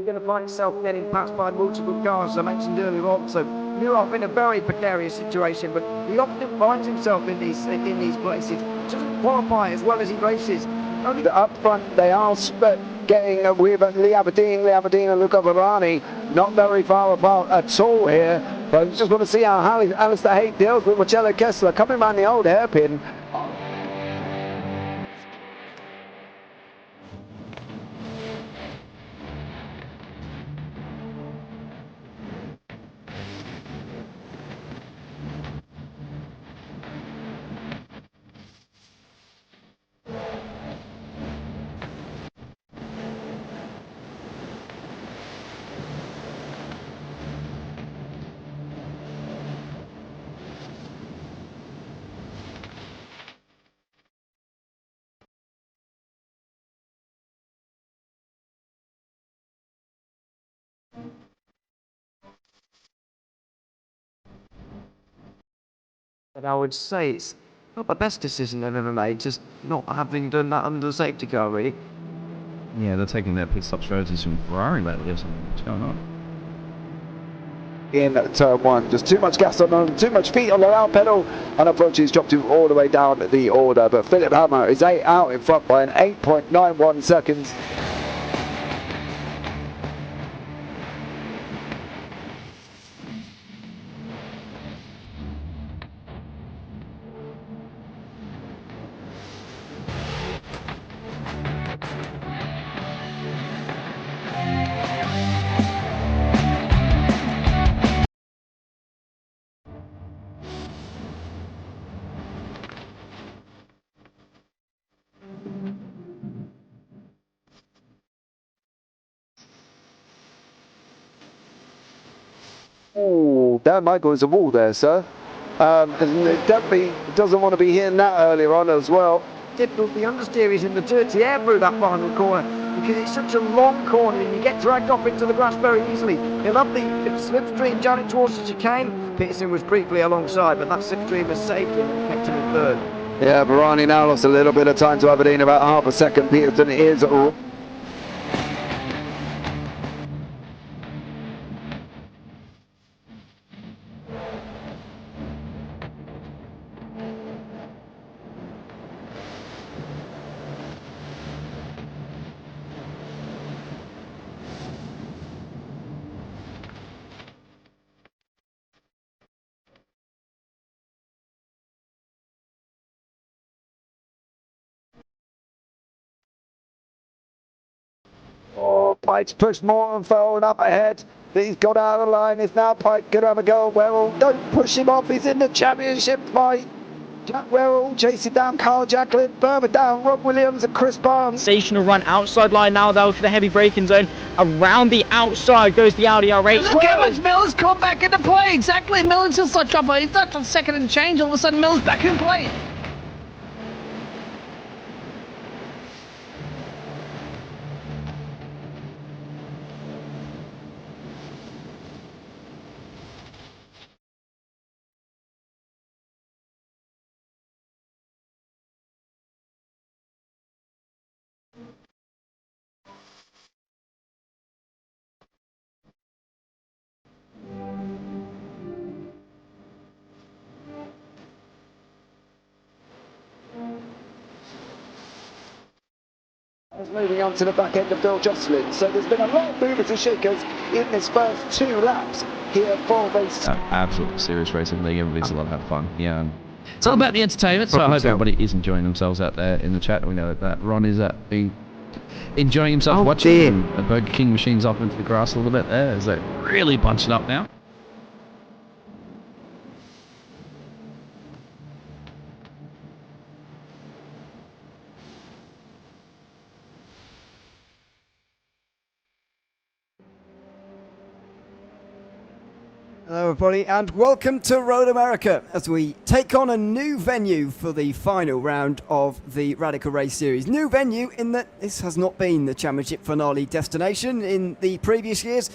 going to find yourself getting passed by multiple cars, as I mentioned earlier on. So you're off in a very precarious situation, but he often finds himself in these places. Doesn't qualify as well as he races. Only up front, they are getting with Lee Aberdeen and Luca Varani, not very far apart at all here. But I just want to see how Alistair Haight deals with Marcello Kessler coming around the old hairpin. But I would say it's not the best decision I've ever made, just not having done that under the safety car, really. Yeah, they're taking their pit stop strategies from Ferrari lately or something. What's going on? In turn one, just too much gas on them, too much feet on the loud pedal, and approaches dropped him all the way down the order. But Philip Hammer is out in front by an 8.91 seconds. Oh, Dan Michael is a wall there, sir. It definitely doesn't want to be hitting that earlier on as well. Difficult, the understeer is in the dirty air through that final corner because it's such a long corner and you get dragged off into the grass very easily. He'll have the slipstream down it towards the chicane. Peterson was briefly alongside, but that slipstream has saved him and kept him in third. Yeah, Barani now lost a little bit of time to Aberdeen, about half a second. Peterson is Pike's pushed more and forward up ahead. He's got out of the line. It's now Pike going to have a go at Werrell. Don't push him off. He's in the championship fight. Jack Werrell chasing down Carl Jacklin. Further down, Rob Williams and Chris Barnes. Sensational run outside line now though for the heavy braking zone. Around the outside goes the Audi R8. Look how much Miller's come back into play. Exactly. Miller's just like trouble. He's not a second and change. All of a sudden, Miller's back in play. Moving on to the back end of Bill Jocelyn. So there's been a lot of movers and shakers in this first 2 laps here for race. Absolutely serious racing league. Everybody's a lot of fun. Yeah. It's all about the entertainment. So I hope everybody is enjoying themselves out there in the chat. We know that Ron is enjoying himself watching the Burger King machines off into the grass a little bit there. Is that really bunching up now? Hello everybody and welcome to Road America as we take on a new venue for the final round of the Radical Race Series. New venue in that this has not been the championship finale destination in the previous years.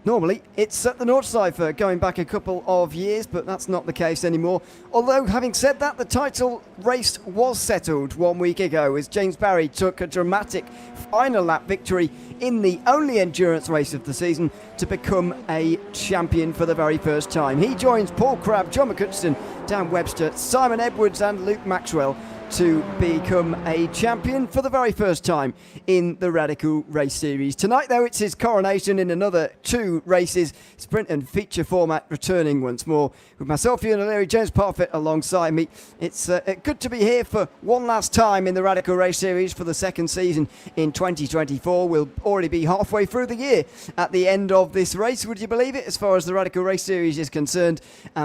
Normally, it's at the Nordschleife going back a couple of years, but that's not the case anymore. Although, having said that, the title race was settled 1 week ago as James Barry took a dramatic final lap victory in the only endurance race of the season to become a champion for the very first time. He joins Paul Crabb, John McCutcheon, Dan Webster, Simon Edwards and Luke Maxwell to become a champion for the very first time in the Radical Race Series. Tonight, though, it's his coronation in another 2 races, sprint and feature format returning once more. With myself, Ewan O'Leary, James Parfitt alongside me. It's good to be here for one last time in the Radical Race Series for the second season in 2024. We'll already be halfway through the year at the end of this race, would you believe it, as far as the Radical Race Series is concerned.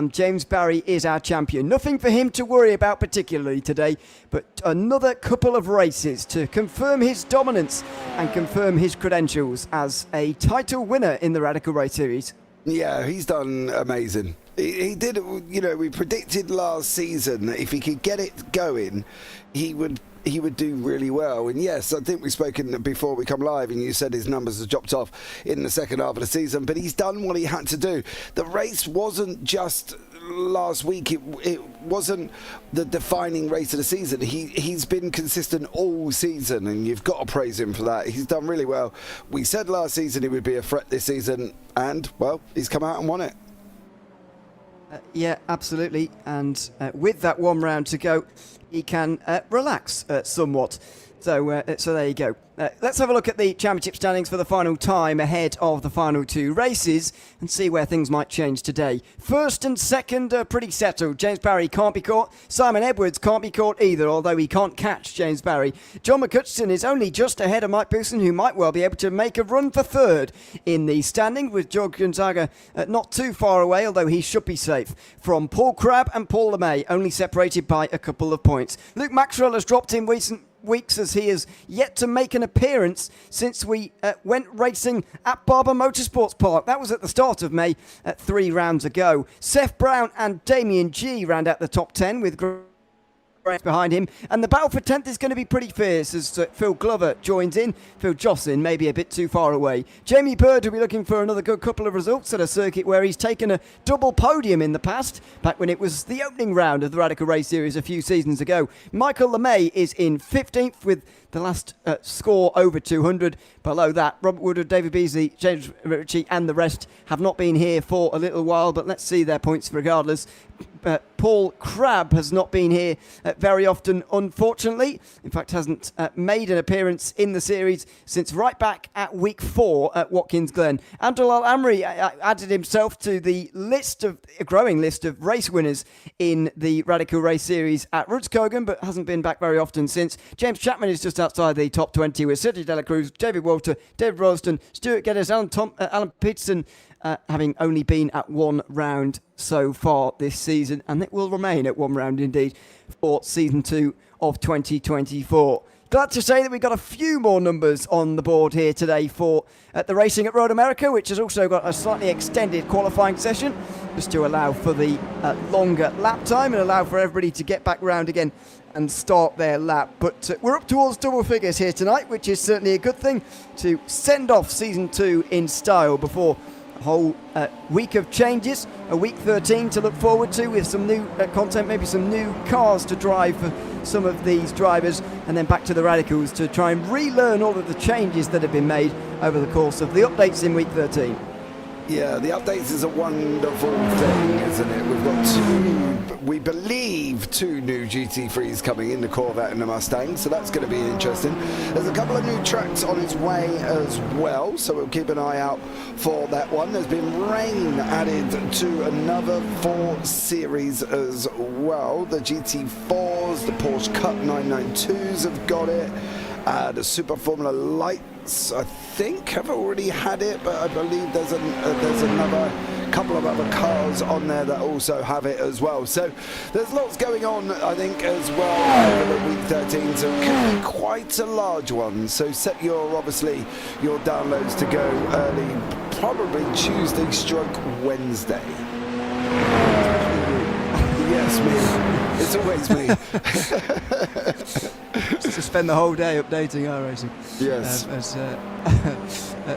James Barry is our champion. Nothing for him to worry about particularly today, but another couple of races to confirm his dominance and confirm his credentials as a title winner in the Radical Race Series. Yeah, he's done amazing. He did, we predicted last season that if he could get it going, he would do really well. And yes, I think we've spoken before we come live and you said his numbers have dropped off in the second half of the season, but he's done what he had to do. The race wasn't just last week, it wasn't the defining race of the season. He's been consistent all season and you've got to praise him for that. He's done really well. We said last season he would be a threat this season and, well, he's come out and won it. Yeah, absolutely. And with that 1 round to go, he can relax somewhat. So there you go. Let's have a look at the championship standings for the final time ahead of the final 2 races and see where things might change today. First and second are pretty settled. James Barry can't be caught. Simon Edwards can't be caught either, although he can't catch James Barry. John McCutcheon is only just ahead of Mike Bousson, who might well be able to make a run for third in the standing, with George Gonzaga not too far away, although he should be safe from Paul Crabb and Paul LeMay, only separated by a couple of points. Luke Maxwell has dropped in recent weeks as he has yet to make an appearance since we went racing at Barber Motorsports Park. That was at the start of May 3 rounds ago. Seth Brown and Damien G round out the top 10 with behind him, and the battle for 10th is going to be pretty fierce as Phil Glover joins in. Phil Jocelyn maybe a bit too far away. Jamie Bird will be looking for another good couple of results at a circuit where he's taken a double podium in the past, back when it was the opening round of the Radical Race Series a few seasons ago. Michael LeMay is in 15th with the last score over 200. Below that, Robert Woodward, David Beasley, James Ritchie and the rest have not been here for a little while, but let's see their points regardless. Paul Crabb has not been here very often, unfortunately. In fact, hasn't made an appearance in the series since right back at week 4 at Watkins Glen. Abdul Al-Amri added himself to the growing list of race winners in the Radical Race Series at Rudskogen, but hasn't been back very often since. James Chapman is just outside the top 20 with Sergio De La Cruz, David Walter, David Ralston, Stuart Geddes, Alan Peterson, having only been at 1 round so far this season, and it will remain at 1 round indeed for season 2 of 2024. Glad to say that we've got a few more numbers on the board here today for the racing at Road America, which has also got a slightly extended qualifying session just to allow for the longer lap time and allow for everybody to get back round again and start their lap. But we're up towards double figures here tonight, which is certainly a good thing to send off season 2 in style before whole week of changes, a week 13 to look forward to with some new content, maybe some new cars to drive for some of these drivers, and then back to the Radicals to try and relearn all of the changes that have been made over the course of the updates in week 13. Yeah, the updates is a wonderful thing, isn't it? We've got we believe two new GT3s coming in, the Corvette and the Mustang, so that's going to be interesting. There's a couple of new tracks on its way as well, so we'll keep an eye out for that one. There's been rain added to another 4 series as well. The GT4s, the Porsche Cup 992s have got it. The Super Formula Lights, I think, have already had it, but I believe there's another couple of other cars on there that also have it as well. So there's lots going on, I think, as well over the week 13. So it could be quite a large one. So set your downloads to go early, probably Tuesday/Wednesday. Yes, me. It's always me. To spend the whole day updating our racing. Yes.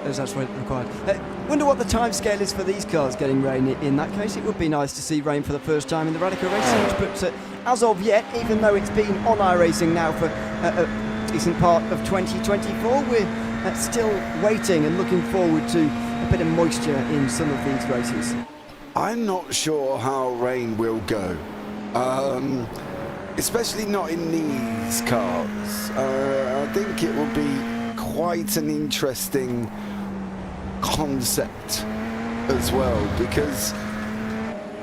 as that's required. Wonder what the timescale is for these cars getting rain. In that case, it would be nice to see rain for the first time in the Radical Race Series, but as of yet, even though it's been on iRacing now for a decent part of 2024, we're still waiting and looking forward to a bit of moisture in some of these races. I'm not sure how rain will go, especially not in these cars. I think it will be quite an interesting concept as well, because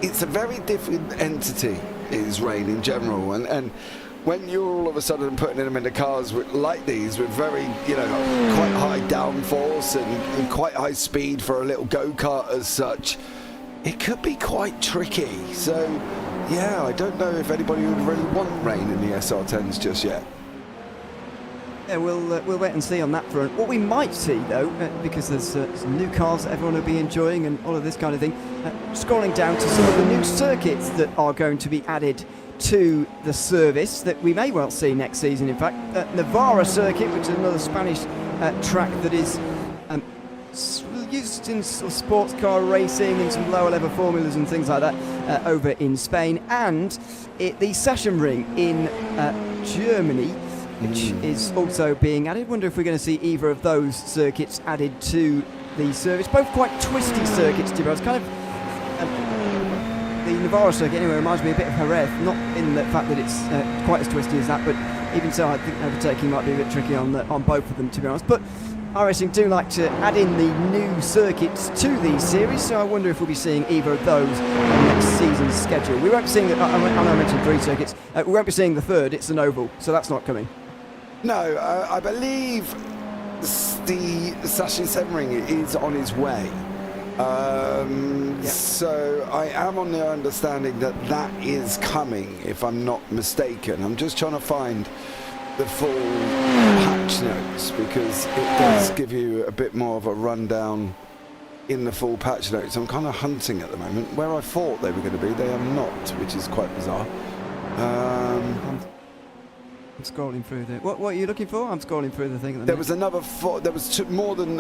it's a very different entity, is rain in general, and when you're all of a sudden putting them into cars like these with very, quite high downforce and quite high speed for a little go-kart as such, it could be quite tricky. So yeah, I don't know if anybody would really want rain in the SR10s just yet. Yeah, we'll wait and see on that front. What we might see, though, because there's some new cars that everyone will be enjoying and all of this kind of thing, scrolling down to some of the new circuits that are going to be added to the service that we may well see next season. In fact, Navarra circuit, which is another Spanish track that is used in sort of sports car racing and some lower level formulas and things like that over in Spain, and the Session Ring in Germany, which is also being added. Wonder if we're going to see either of those circuits added to the service. Both quite twisty circuits, to be honest. Kind of the Navarra circuit anyway reminds me a bit of Jerez, not in the fact that it's quite as twisty as that, but even so, I think overtaking might be a bit tricky on both of them, to be honest. But iRacing do like to add in the new circuits to these series, so I wonder if we'll be seeing either of those on next season's schedule. We won't be seeing, I mentioned 3 circuits, we won't be seeing the third. It's an oval, so that's not coming. No, I believe the Sachet Semmering is on his way. So I am on the understanding that is coming, if I'm not mistaken. I'm just trying to find the full patch notes, because it does give you a bit more of a rundown in the full patch notes. I'm kind of hunting at the moment. Where I thought they were going to be, they are not, which is quite bizarre. I'm scrolling through the... What are you looking for? I'm scrolling through the thing at the There was another... There was more than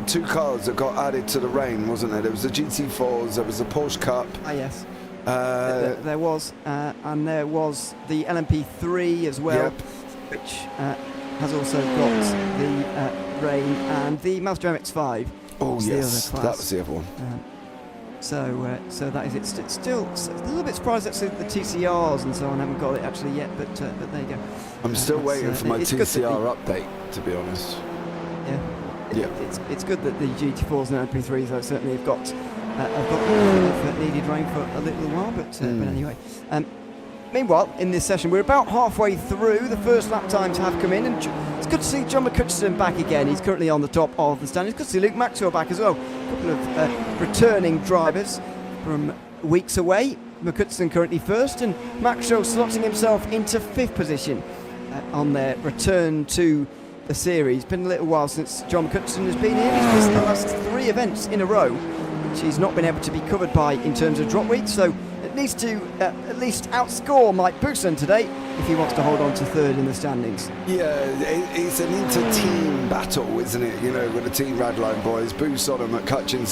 2 cars that got added to the rain, wasn't there? There was the GT4s, there was the Porsche Cup. Ah, yes. There was, and there was the LMP3 as well, yep, which has also got the rain, and the Maelstrom X5. Oh yes, that was the other one. So that is it. It's still a little bit surprised that the TCRs and so on haven't got it actually yet, but there you go. I'm still waiting for my TCR update, to be honest. Yeah. It's good that the GT4s and LMP3s though certainly have got needed rain for a little while, but anyway. Meanwhile, in this session, we're about halfway through. The first lap times have come in, and it's good to see John McCutcheon back again. He's currently on the top of the standings. Good to see Luke Maxwell back as well. A couple of returning drivers from weeks away. McCutcheon currently first, and Maxwell slotting himself into 5th position on their return to the series. It's been a little while since John McCutcheon has been here. He's missed the last 3 events in a row, which he's not been able to be covered by in terms of drop weeks, so it needs to at least outscore Mike Buson today if he wants to hold on to 3rd in the standings. Yeah, it's an inter-team battle, isn't it? With the Team Radline boys, Buson and McCutcheon.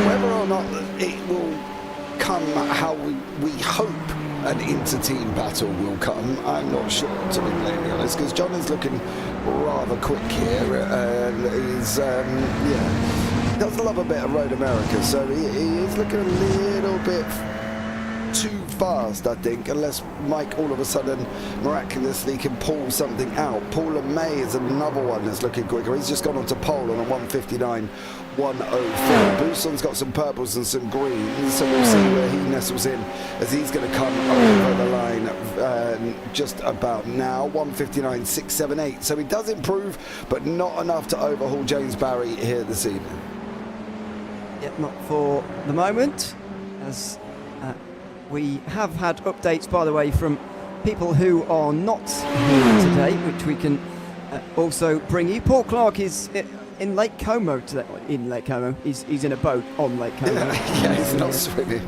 Whether or not it will come how we hope an inter-team battle will come, I'm not sure, to be blatantly honest, because John is looking rather quick here, and he's does love a bit of Road America, so he is looking a little bit too fast, I think, unless Mike all of a sudden miraculously can pull something out. Paul LeMay is another one that's looking quicker. He's just gone on to pole on a 1:59.104. Buson's got some purples and some greens, so we'll see where he nestles in as he's going to come over the line just about now. 1:59.678. So he does improve, but not enough to overhaul James Barry here this evening. Yep, not for the moment, as we have had updates, by the way, from people who are not here today, which we can also bring you. Paul Clark is in Lake Como today. In Lake Como, he's in a boat on Lake Como. Yeah, he's not swimming.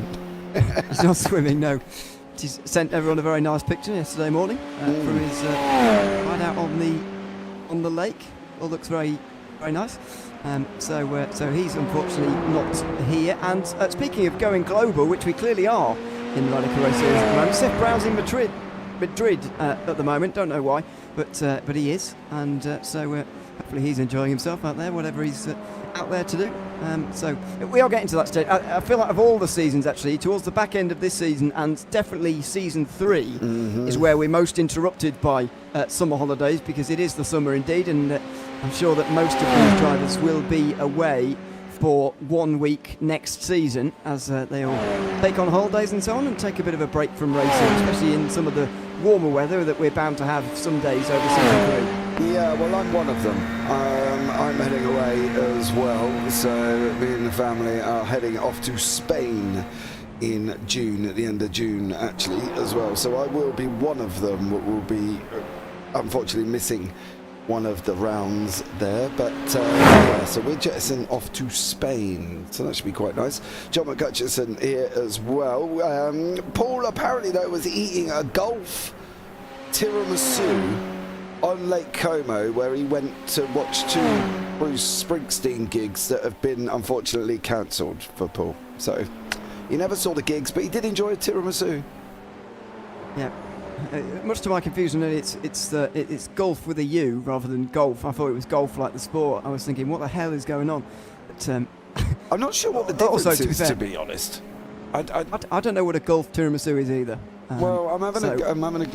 He's not swimming, no. He's sent everyone a very nice picture yesterday morning from his ride out on the lake. All looks very Very nice. So he's unfortunately not here. And speaking of going global, which we clearly are in the Monaco Race Series at the moment, Seth Brown's in Madrid at the moment. Don't know why, but he is. And so hopefully he's enjoying himself out there, whatever he's out there to do. So we are getting to that stage. I feel like of all the seasons, actually, towards the back end of this season and definitely season 3 is where we're most interrupted by summer holidays, because it is the summer indeed, and I'm sure that most of these drivers will be away for 1 week next season as they all take on holidays and so on and take a bit of a break from racing, especially in some of the warmer weather that we're bound to have some days over season 3. Yeah, well, I'm one of them. I'm heading away as well, so me and the family are heading off to Spain in June, at the end of June actually, as well. So I will be one of them that will be unfortunately missing one of the rounds there, but yeah, so we're jettisoning off to Spain, so that should be quite nice. John McCutcheon here as well. Paul apparently though was eating a golf tiramisu on Lake Como, where he went to watch 2 Bruce Springsteen gigs that have been unfortunately cancelled for Paul. So he never saw the gigs, but he did enjoy a tiramisu. Yeah. Much to my confusion, it's golf with a U rather than golf. I thought it was golf like the sport. I was thinking, what the hell is going on? But, I'm not sure what the difference also, is, to be honest. I don't know what a golf tiramisu is either. Well, I'm having a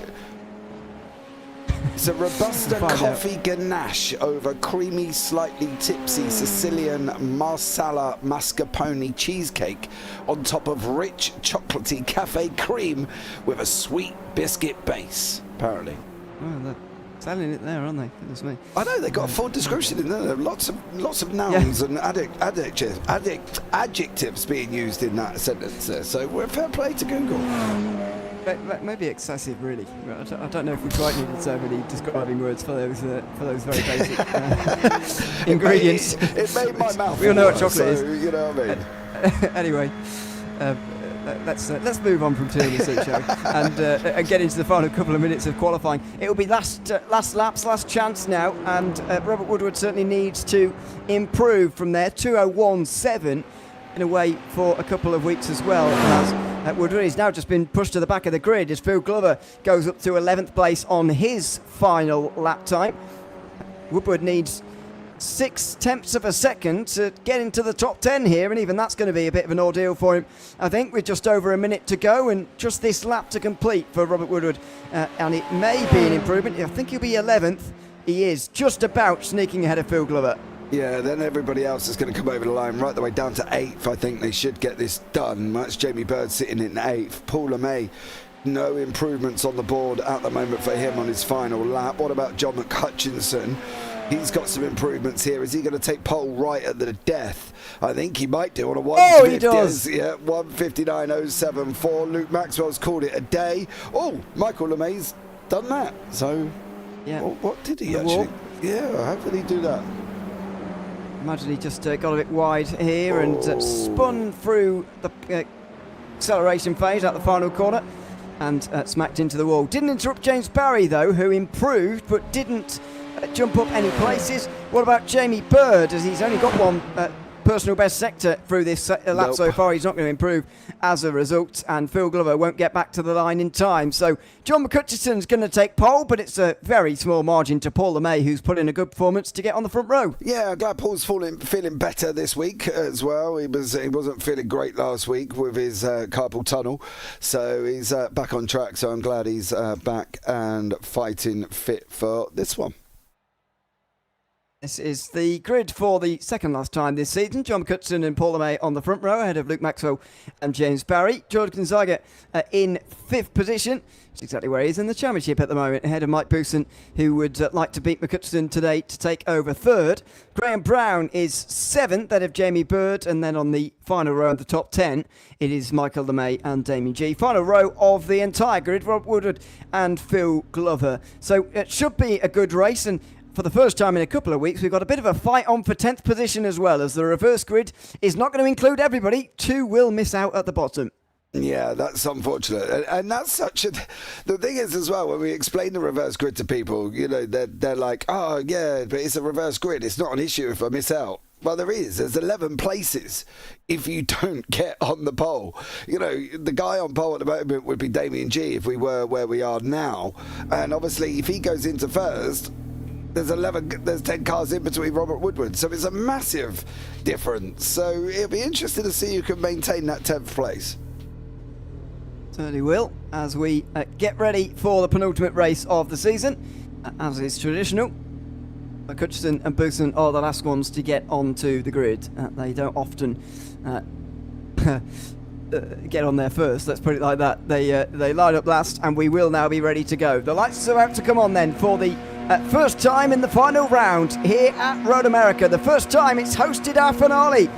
it's a Robusta coffee ganache over creamy, slightly tipsy Sicilian Marsala mascarpone cheesecake on top of rich, chocolatey cafe cream with a sweet biscuit base, apparently. Well, they're selling it there, aren't they? Goodness me. I know, they've got a full description in there. Lots of nouns and adjectives being used in that sentence there. So we're fair play to Google. Maybe excessive, really. I don't know if we quite needed so many describing words for those very basic ingredients. It made my mouth. We all know what chocolate is. You know what I mean. Anyway, let's move on from tiramisu, shall we? And get into the final couple of minutes of qualifying. It will be last laps, last chance now, and Robert Woodward certainly needs to improve from there. 2:01.7 in a way for a couple of weeks as well. As Woodward has now just been pushed to the back of the grid as Phil Glover goes up to 11th place on his final lap time. Woodward needs 0.6 of a second to get into the top 10 here, and even that's going to be a bit of an ordeal for him, I think, with just over a minute to go and just this lap to complete for Robert Woodward. And it may be an improvement. I think he'll be 11th. He is just about sneaking ahead of Phil Glover. Yeah, then everybody else is going to come over the line right the way down to 8th. I think they should get this done. That's Jamie Bird sitting in 8th. Paul LeMay, no improvements on the board at the moment for him on his final lap. What about John McCutcheon? He's got some improvements here. Is he going to take pole right at the death? I think he might do on a 150. Oh, he does. Yeah, 1:59.074. Luke Maxwell's called it a day. Oh, Michael LeMay's done that. So, yeah. What did he actually? Yeah, how did he do that? Imagine he just got a bit wide here and spun through the acceleration phase at the final corner and smacked into the wall. Didn't interrupt James Barry, though, who improved but didn't jump up any places. What about Jamie Bird, as he's only got one personal best sector through this lap so far? He's not going to improve as a result, and Phil Glover won't get back to the line in time. So John McCutcheon's going to take pole, but it's a very small margin to Paul LeMay, who's put in a good performance to get on the front row. Yeah, I'm glad Paul's feeling better this week as well. He wasn't feeling great last week with his carpal tunnel, so he's back on track. So I'm glad he's back and fighting fit for this one. This is the grid for the second last time this season. John McCutcheon and Paul LeMay on the front row ahead of Luke Maxwell and James Barry. George Gonzaga in 5th position. That's exactly where he is in the championship at the moment, ahead of Mike Booson, who would like to beat McCutcheon today to take over 3rd. Graham Brown is 7th, ahead of Jamie Bird, and then on the final row of the top 10, it is Michael LeMay and Damien G. Final row of the entire grid, Rob Woodward and Phil Glover. So it should be a good race, and for the first time in a couple of weeks, we've got a bit of a fight on for 10th position as well, as the reverse grid is not going to include everybody. 2 will miss out at the bottom. Yeah, that's unfortunate, and that's such a. The thing is, as well, when we explain the reverse grid to people, you know, they're like, "Oh, yeah, but it's a reverse grid. It's not an issue if I miss out." Well, there is. There's 11 places if you don't get on the pole. You know, the guy on pole at the moment would be Damien G if we were where we are now, and obviously, if he goes into first. There's 10 cars in between Robert Woodward, so it's a massive difference. So it'll be interesting to see who can maintain that 10th place. Certainly will, as we get ready for the penultimate race of the season. As is traditional, Hutchison and Boutsen are the last ones to get onto the grid. They don't often get on there first, let's put it like that. They line up last, and we will now be ready to go. The lights are about to come on then for the first time in the final round here at Road America. The first time it's hosted our finale.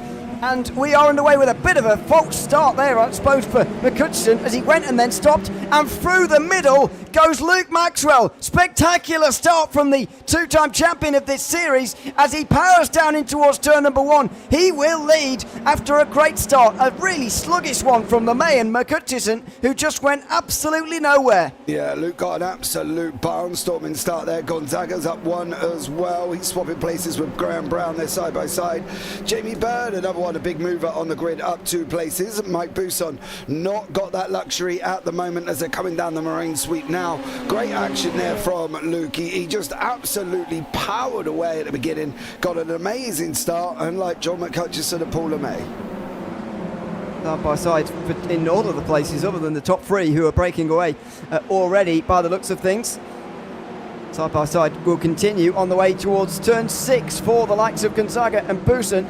And we are underway with a bit of a false start there, I suppose, for McCutcheon as he went and then stopped. And through the middle goes Luke Maxwell. Spectacular start from the two-time champion of this series as he powers down in towards turn number 1. He will lead after a great start. A really sluggish one from the Mayan McCutcheon, who just went absolutely nowhere. Yeah, Luke got an absolute barnstorming start there. Gonzaga's up 1 as well. He's swapping places with Graham Brown. They're side by side. Jamie Bird, another one, a big mover on the grid, up 2 places. Mike Bousson not got that luxury at the moment as they're coming down the Marine Sweep now. Great action there from Luke. He just absolutely powered away at the beginning. Got an amazing start, unlike John McCutcheon and Paul LeMay. Side by side in all of the places other than the top 3 who are breaking away already by the looks of things. Side by side will continue on the way towards turn 6 for the likes of Gonzaga and Bousson.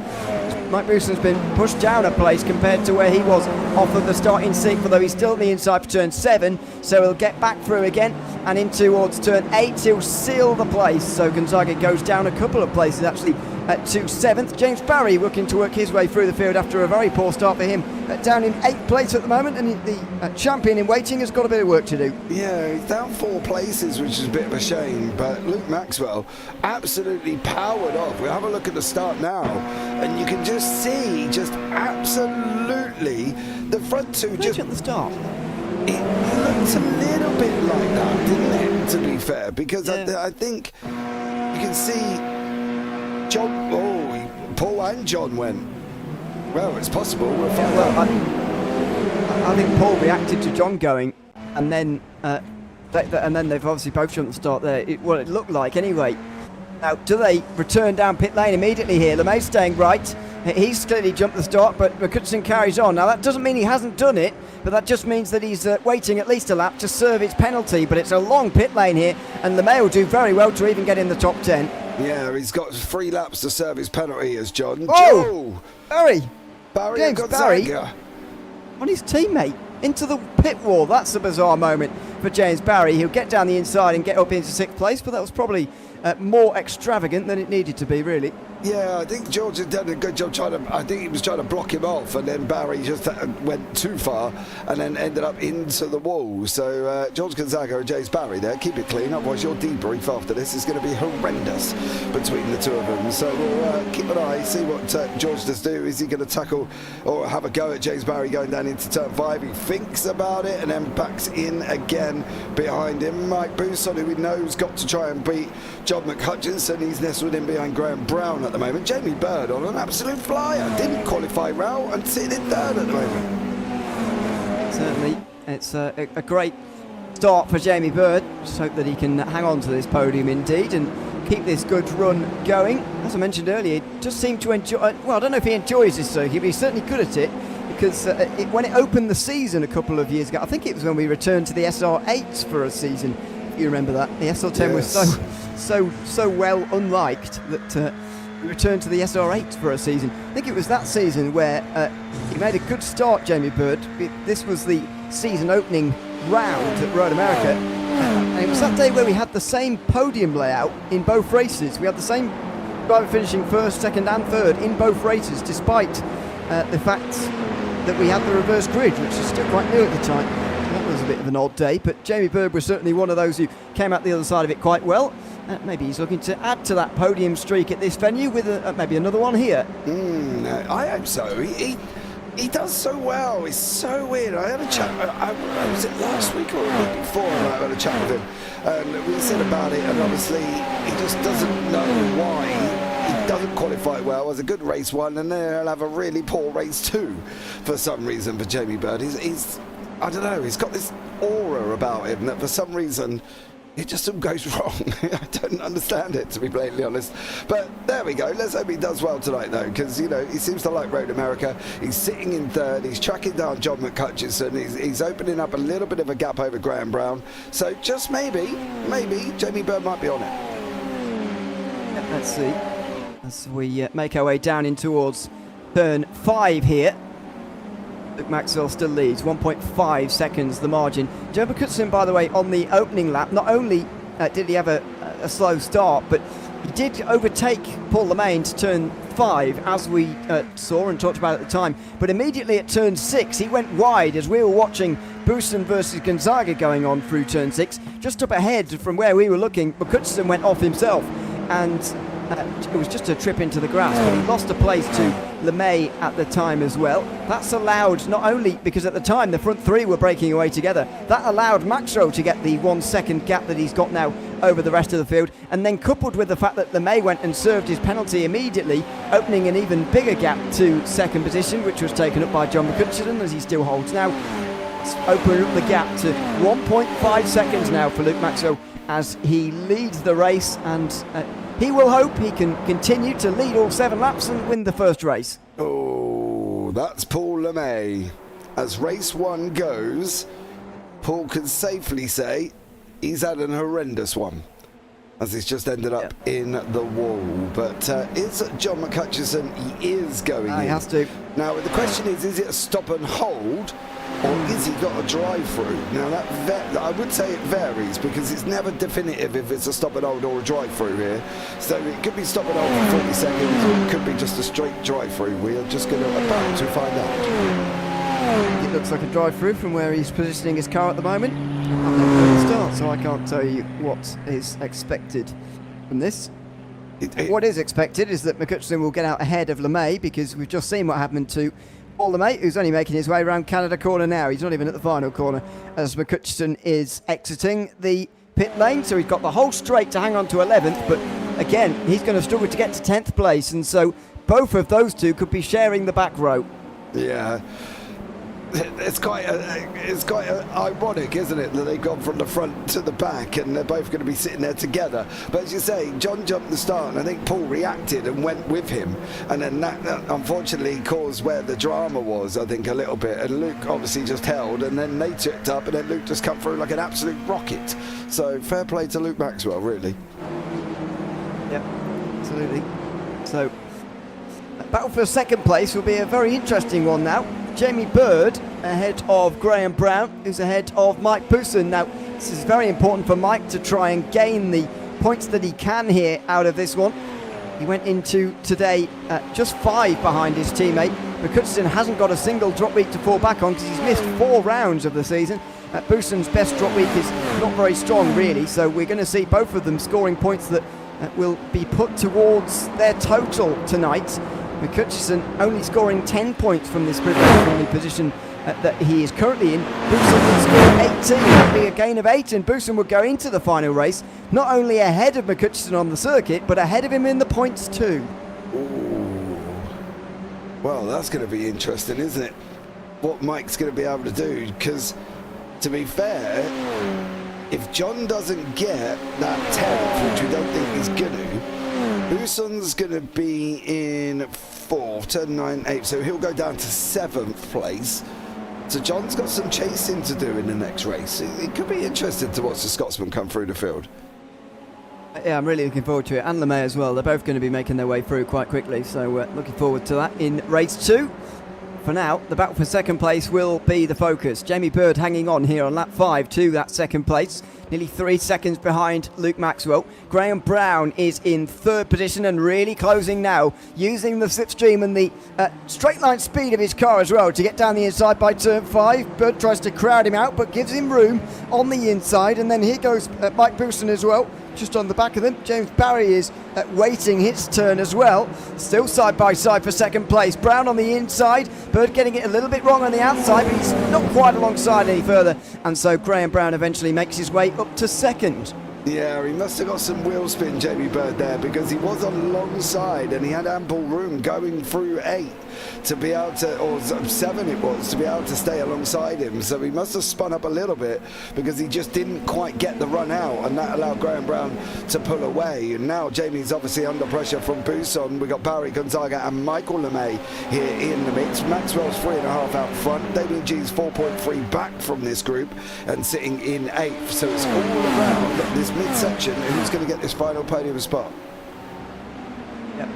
Mike Boussen's been pushed down a place compared to where he was off of the starting 6th, although he's still in the inside for turn 7, so he'll get back through again, and in towards turn 8 he'll seal the place. So Gonzaga goes down a couple of places actually to 7th. James Barry looking to work his way through the field after a very poor start for him, down in 8th place at the moment, and the champion in waiting has got a bit of work to do. Yeah, he's down 4 places, which is a bit of a shame, but Luke Maxwell absolutely powered off. We'll have a look at the start now, and you can just see absolutely the front 2 just at the start. It looked a little bit like that, didn't it, to be fair, because I think you can see Paul and John went. Well, it's possible. We'll find out. I think Paul reacted to John going, and then they've obviously both jumped the start there. It looked like anyway. Now, do they return down pit lane immediately here? LeMay's staying right. He's clearly jumped the start, but McCutcheon carries on. Now, that doesn't mean he hasn't done it, but that just means that he's waiting at least a lap to serve his penalty. But it's a long pit lane here, and LeMay will do very well to even get in the top 10. Yeah, he's got 3 laps to serve his penalty as John. Oh! Barry James Barry on his teammate into the pit wall. That's a bizarre moment for James Barry. He'll get down the inside and get up into 6th place, but that was probably more extravagant than it needed to be, really. Yeah, I think George had done a good job I think he was trying to block him off, and then Barry just went too far and then ended up into the wall. So George Gonzaga and James Barry there, keep it clean, otherwise your debrief after this is going to be horrendous between the 2 of them. So we'll keep an eye, see what George does do. Is he going to tackle or have a go at James Barry going down into turn 5? He thinks about it and then backs in again behind him. Mike Bousson, who we know's got to try and beat John McCutcheon, he's nestled in behind Graham Brown at the moment. Jamie Bird on an absolute flyer, didn't qualify well and sitting in 3rd at the moment. Certainly, it's a great start for Jamie Bird. Just hope that he can hang on to this podium indeed and keep this good run going. As I mentioned earlier, he just seemed to enjoy, well, I don't know if he enjoys this circuit, but he's certainly good at it, because when it opened the season a couple of years ago, I think it was when we returned to the SR8s for a season, if you remember that. The SR10 was so well unliked that we returned to the SR8 for a season. I think it was that season where he made a good start, Jamie Bird. This was the season opening round at Road America. And it was that day where we had the same podium layout in both races. We had the same driver finishing 1st, 2nd and 3rd in both races, despite the fact that we had the reverse grid, which was still quite new at the time. That was a bit of an odd day, but Jamie Bird was certainly one of those who came out the other side of it quite well. Maybe he's looking to add to that podium streak at this venue with maybe another one here. I hope so. He does so well. It's so weird. I had a chat. Was it last week or the week before? I had a chat with him, and we said about it. And obviously, he just doesn't know why he doesn't qualify well. As a good race one, and then he'll have a really poor race two, for some reason. For Jamie Bird, he's I don't know. He's got this aura about him that for some reason it just all goes wrong. I don't understand it, to be blatantly honest. But there we go. Let's hope he does well tonight, though, because, you know, he seems to like Road America. He's sitting in third. He's tracking down John McCutcheon. He's opening up a little bit of a gap over Graham Brown. So just maybe, Jamie Bird might be on it. Let's see. As we make our way down in towards turn 5 here. Luke Maxwell still leads, 1.5 seconds the margin. Joe McCutcheon, by the way, on the opening lap, not only did he have a slow start, but he did overtake Paul Lemaine to turn 5, as we saw and talked about at the time. But immediately at turn 6, he went wide as we were watching Bousson versus Gonzaga going on through turn 6. Just up ahead from where we were looking, McCutcheon went off himself, and it was just a trip into the grass, but he lost a place to LeMay at the time as well. That's allowed, not only because at the time the front three were breaking away together, that allowed Maxwell to get the 1 second gap that he's got now over the rest of the field, and then coupled with the fact that LeMay went and served his penalty immediately, opening an even bigger gap to second position, which was taken up by John McCutcheon, as he still holds now. It's opened up the gap to 1.5 seconds now for Luke Maxwell as he leads the race, and he will hope he can continue to lead all 7 laps and win the first race. Oh, that's Paul LeMay. As race 1 goes, Paul can safely say he's had an horrendous one, as he's just ended up in the wall. But is John McCutcheon, he is going in. He has to. Now, the question is it a stop and hold, or is he got a drive-through? Now, I would say it varies, because it's never definitive if it's a stop and hold or a drive-through here. So it could be stop and hold for 40 seconds, or it could be just a straight drive-through. We are just going to find out. It looks like a drive-through from where he's positioning his car at the moment. Early start, so I can't tell you what is expected from this. What is expected is that McCutcheon will get out ahead of LeMay, because we've just seen what happened to Paul LeMay, who's only making his way around Canada corner now. He's not even at the final corner as McCutcheon is exiting the pit lane, so he's got the whole straight to hang on to 11th, but again, he's going to struggle to get to 10th place, and so both of those two could be sharing the back row. Yeah. It's quite ironic, isn't it, that they've gone from the front to the back and they're both going to be sitting there together. But as you say, John jumped the start, and I think Paul reacted and went with him, and then that unfortunately caused where the drama was, I think, a little bit. And Luke obviously just held, and then they tipped up, and then Luke just come through like an absolute rocket. So fair play to Luke Maxwell, really. Yep, absolutely. So battle for second place will be a very interesting one now. Jamie Bird ahead of Graham Brown, who's ahead of Mike Bousson. Now, this is very important for Mike to try and gain the points that he can here out of this one. He went into today just 5 behind his teammate. McCutcheon hasn't got a single drop week to fall back on because he's missed 4 rounds of the season. Bousson's best drop week is not very strong, really, so we're going to see both of them scoring points that will be put towards their total tonight. McCutcheon only scoring 10 points from this privileged position that he is currently in. Bousson would score 18, that would be a gain of 8, and Bousson would go into the final race not only ahead of McCutcheon on the circuit, but ahead of him in the points too. Ooh. Well, that's going to be interesting, isn't it? What Mike's going to be able to do, because to be fair, if John doesn't get that 10th, which we don't think he's going to, Bousson's going to be in 4th, 9, 8, so he'll go down to 7th place. So John's got some chasing to do in the next race. It could be interesting to watch the Scotsman come through the field. Yeah, I'm really looking forward to it, and LeMay as well. They're both going to be making their way through quite quickly, so looking forward to that in race 2. For now, the battle for second place will be the focus. Jamie Bird hanging on here on lap 5 to that second place. nearly 3 seconds behind Luke Maxwell. Graham Brown is in third position and really closing now, using the slipstream and the straight line speed of his car as well to get down the inside by turn 5. Bird tries to crowd him out but gives him room on the inside, and then here goes Mike Bousson as well, just on the back of them. James Barry is waiting his turn as well. Still side by side for second place. Brown on the inside, Bird getting it a little bit wrong on the outside, but he's not quite alongside any further, and so Graham Brown eventually makes his way up to second. Yeah, he must have got some wheel spin, Jamie Bird, there, because he was alongside and he had ample room going through 8 to be able to, or 7 it was, to be able to stay alongside him. So he must have spun up a little bit because he just didn't quite get the run out, and that allowed Graham Brown to pull away. And now Jamie's obviously under pressure from Bousson. We've got Barry Gonzaga and Michael LeMay here in the mix. Maxwell's 3.5 out front. Damien G's 4.3 back from this group and sitting in 8th. So it's all around this midsection who's going to get this final podium spot.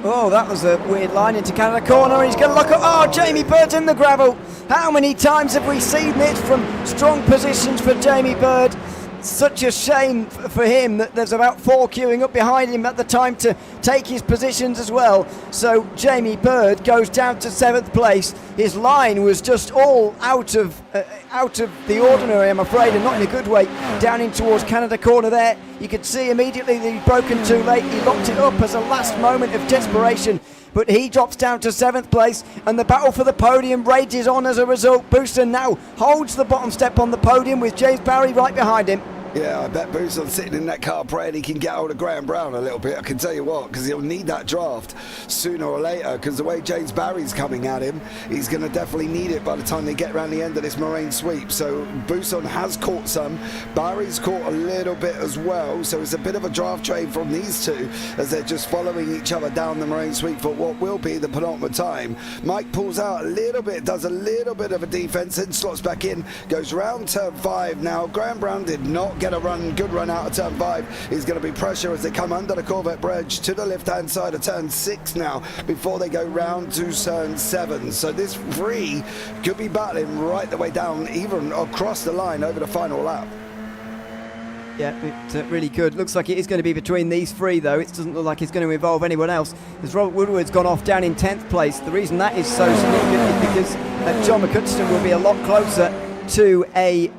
Oh, that was a weird line into Canada corner. He's going to look at, oh, Jamie Bird in the gravel. How many times have we seen this from strong positions for Jamie Bird? Such a shame for him that there's about 4 queuing up behind him at the time to take his positions as well. So Jamie Bird goes down to 7th place. His line was just all out of the ordinary, I'm afraid, and not in a good way. Down in towards Canada corner there, you could see immediately that he'd broken too late. He locked it up as a last moment of desperation, but he drops down to 7th place, and the battle for the podium rages on as a result. Bousson now holds the bottom step on the podium with James Barry right behind him. Yeah, I bet Bousson's sitting in that car praying he can get hold of Graham Brown a little bit. I can tell you what, because he'll need that draft sooner or later, because the way James Barry's coming at him, he's going to definitely need it by the time they get around the end of this Moraine sweep. So Bousson has caught some. Barry's caught a little bit as well, so it's a bit of a draft trade from these two as they're just following each other down the Moraine sweep for what will be the penultimate time. Mike pulls out a little bit, does a little bit of a defense, and slots back in, goes round turn 5 now. Graham Brown did not get a good run out of turn 5. He's going to be pressure as they come under the Corvette bridge to the left-hand side of turn 6 now before they go round to turn 7. So this 3 could be battling right the way down, even across the line over the final lap. Yeah, it's really good. Looks like it is going to be between these 3, though. It doesn't look like it's going to involve anyone else, as Robert Woodward's gone off down in 10th place. The reason that is so significant is because John McCutcheon will be a lot closer to a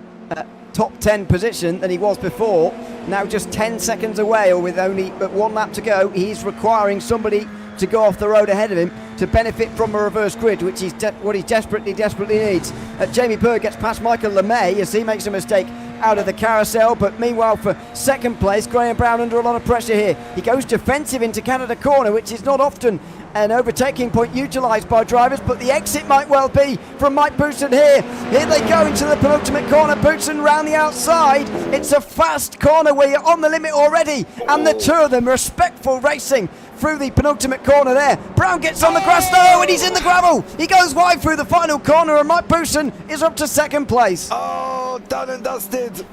top 10 position than he was before. Now just 10 seconds away, or with only but 1 lap to go, he's requiring somebody to go off the road ahead of him to benefit from a reverse grid, which is what he desperately needs. Jamie Bird gets past Michael LeMay as he makes a mistake out of the carousel, but meanwhile for second place, Graham Brown under a lot of pressure here. He goes defensive into Canada corner, which is not often an overtaking point utilised by drivers, but the exit might well be from Mike Bousson here. Here they go into the penultimate corner. Bousson round the outside. It's a fast corner where you're on the limit already, and the two of them respectful racing through the penultimate corner there. Brown gets on the grass though, and he's in the gravel. He goes wide through the final corner, and Mike Bousson is up to second place. Oh, done and dusted.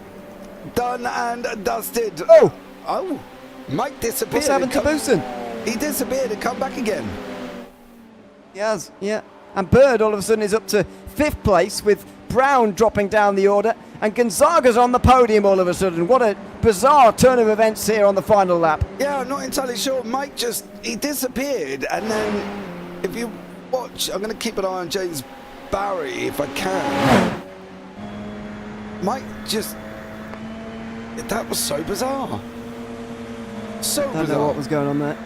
Done and dusted. Oh, Mike disappeared. What's happened to Bousson? He disappeared and come back again. He has, yeah. And Bird all of a sudden is up to 5th place, with Brown dropping down the order, and Gonzaga's on the podium all of a sudden. What a bizarre turn of events here on the final lap. Yeah, I'm not entirely sure. Mike he disappeared, and then if you watch, I'm going to keep an eye on James Barry if I can. Mike that was so bizarre. So bizarre. Don't know what was going on there.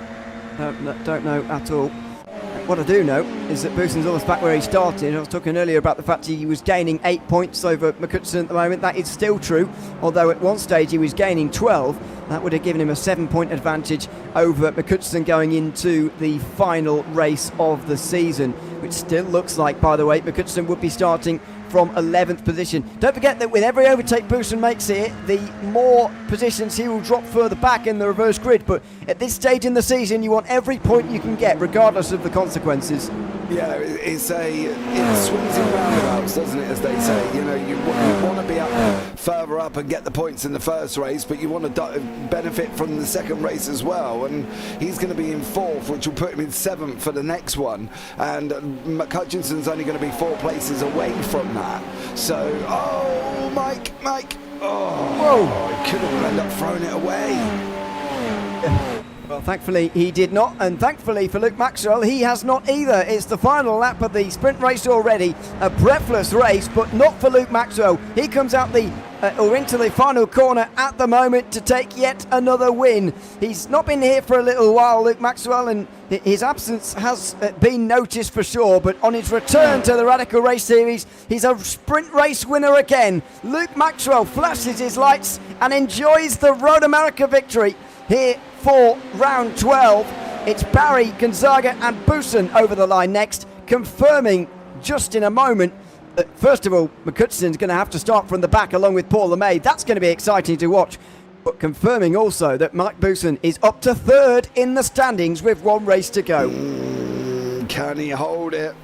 Don't know at all. What I do know is that Bousson's almost back where he started. I was talking earlier about the fact he was gaining 8 points over McCutcheon at the moment. That is still true, although at one stage he was gaining 12. That would have given him a 7-point advantage over McCutcheon going into the final race of the season, which still looks like, by the way, McCutcheon would be starting from 11th position. Don't forget that with every overtake Bousson makes here, the more positions he will drop further back in the reverse grid. But at this stage in the season, you want every point you can get, regardless of the consequences. Yeah, it swings in roundabouts, doesn't it, as they say. You know, you want to be up further up and get the points in the first race, but you want to benefit from the second race as well. And he's going to be in 4th, which will put him in 7th for the next one. And McCutcheon's only going to be 4 places away from that. So, Mike, Oh, he could have ended up throwing it away. Well, thankfully he did not, and thankfully for Luke Maxwell, he has not either. It's the final lap of the sprint race already. A breathless race, but not for Luke Maxwell. He comes out into the final corner at the moment to take yet another win. He's not been here for a little while, Luke Maxwell, and his absence has been noticed for sure, but on his return to the Radical Race Series, he's a sprint race winner again. Luke Maxwell flashes his lights and enjoys the Road America victory here for round 12. It's Barry, Gonzaga and Busen over the line next, confirming just in a moment that first of all McCutcheon's going to have to start from the back along with Paul LeMay. That's going to be exciting to watch, but confirming also that Mike Busen is up to third in the standings with one race to go. Can he hold it?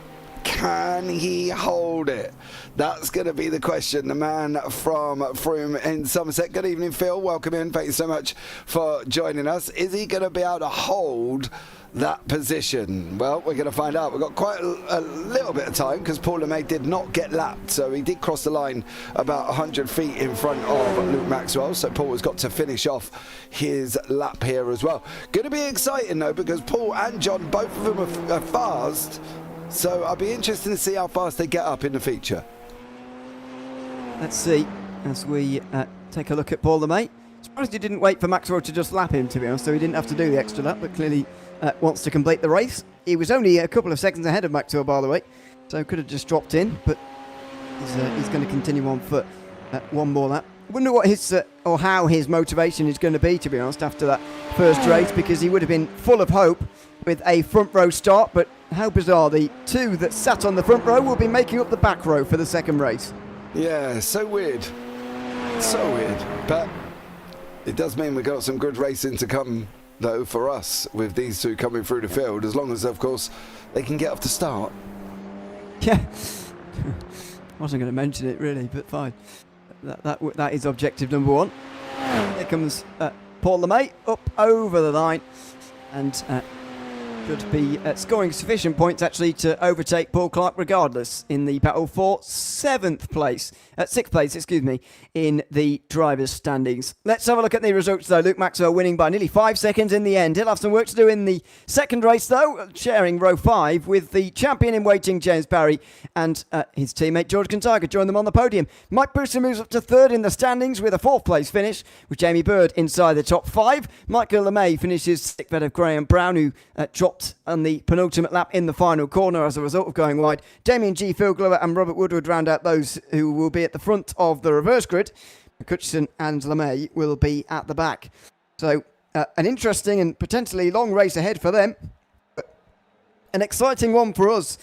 Can he hold it? That's going to be the question. The man from Froome in Somerset. Good evening, Phil. Welcome in. Thank you so much for joining us. Is he going to be able to hold that position? Well, we're going to find out. We've got quite a little bit of time because Paul LeMay did not get lapped, so he did cross the line about 100 feet in front of Luke Maxwell, so Paul has got to finish off his lap here as well. Going to be exciting though, because Paul and John, both of them are fast, so I'll be interested to see how fast they get up in the feature. Let's see as we take a look at Paul LeMay. Surprised he didn't wait for Maxwell to just lap him, to be honest, so he didn't have to do the extra lap, but clearly wants to complete the race. He was only a couple of seconds ahead of Maxwell, by the way, so could have just dropped in, but he's going to continue on for one more lap. I wonder what his or how his motivation is going to be, to be honest, after that first race, because he would have been full of hope with a front row start, but how bizarre, the two that sat on the front row will be making up the back row for the second race. Yeah, so weird. So weird. But it does mean we've got some good racing to come, though, for us, with these two coming through the field, as long as, of course, they can get off the start. Yeah. Wasn't going to mention it, really, but fine. That is objective number one. Here comes Paul LeMay up over the line, and should be scoring sufficient points actually to overtake Paul Clark regardless in the battle for sixth place, in the drivers' standings. Let's have a look at the results though. Luke Maxwell winning by nearly 5 seconds in the end. He'll have some work to do in the second race though, sharing row 5 with the champion in waiting James Barry and his teammate George Gonzaga join them on the podium. Mike Busen moves up to third in the standings with a 4th place finish with Jamie Bird inside the top 5. Michael LeMay finishes sixth ahead of Graham Brown, who dropped on the penultimate lap in the final corner as a result of going wide. Damien G, Phil Glover and Robert Woodward round out those who will be at the front of the reverse grid. McCutcheon and LeMay will be at the back. So an interesting and potentially long race ahead for them. An exciting one for us,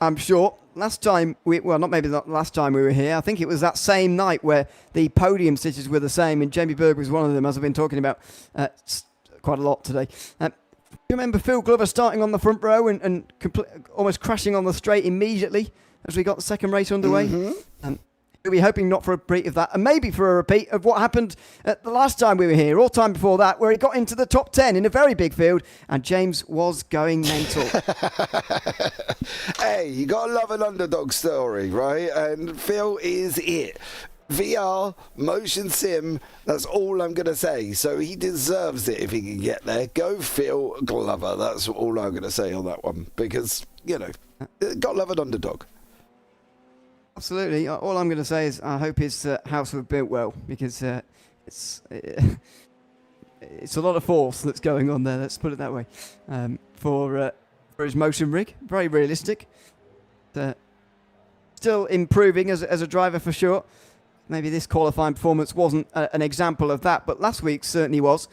I'm sure. Not last time we were here. I think it was that same night where the podium sitters were the same, and Jamie Berg was one of them, as I've been talking about quite a lot today. You remember Phil Glover starting on the front row and almost crashing on the straight immediately as we got the second race underway? Mm-hmm. We'll be hoping not for a repeat of that, and maybe for a repeat of what happened the last time we were here, or time before that, where he got into the top 10 in a very big field, and James was going mental. Hey, you got to love an underdog story, right? And Phil is it. VR, motion sim, that's all I'm going to say. So he deserves it if he can get there. Go Phil Glover. That's all I'm going to say on that one. Because, got to love an underdog. Absolutely. All I'm going to say is I hope his house was built well, because it's a lot of force that's going on there, let's put it that way, for his motion rig. Very realistic. Still improving as a driver for sure. Maybe this qualifying performance wasn't an example of that, but last week certainly was.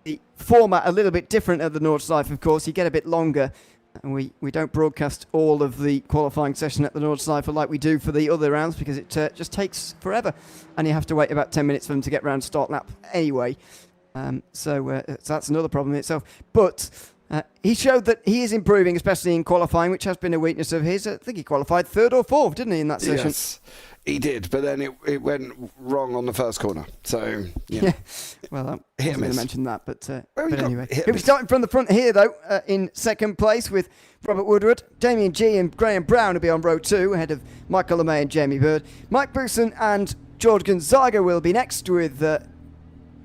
The format a little bit different at the Nordschleife, of course. You get a bit longer, and we don't broadcast all of the qualifying session at the Nordschleife like we do for the other rounds, because it just takes forever, and you have to wait about 10 minutes for them to get round start lap anyway. So that's another problem in itself. But he showed that he is improving, especially in qualifying, which has been a weakness of his. I think he qualified 3rd or 4th, didn't he, in that session? Yes. He did, but then it went wrong on the first corner. So, yeah. Well, I wasn't going to mention that, but anyway. He'll be miss. starting from the front here, though, in second place with Robert Woodward. Damien G and Graham Brown will be on row 2, ahead of Michael LeMay and Jamie Bird. Mike Busen and George Gonzaga will be next with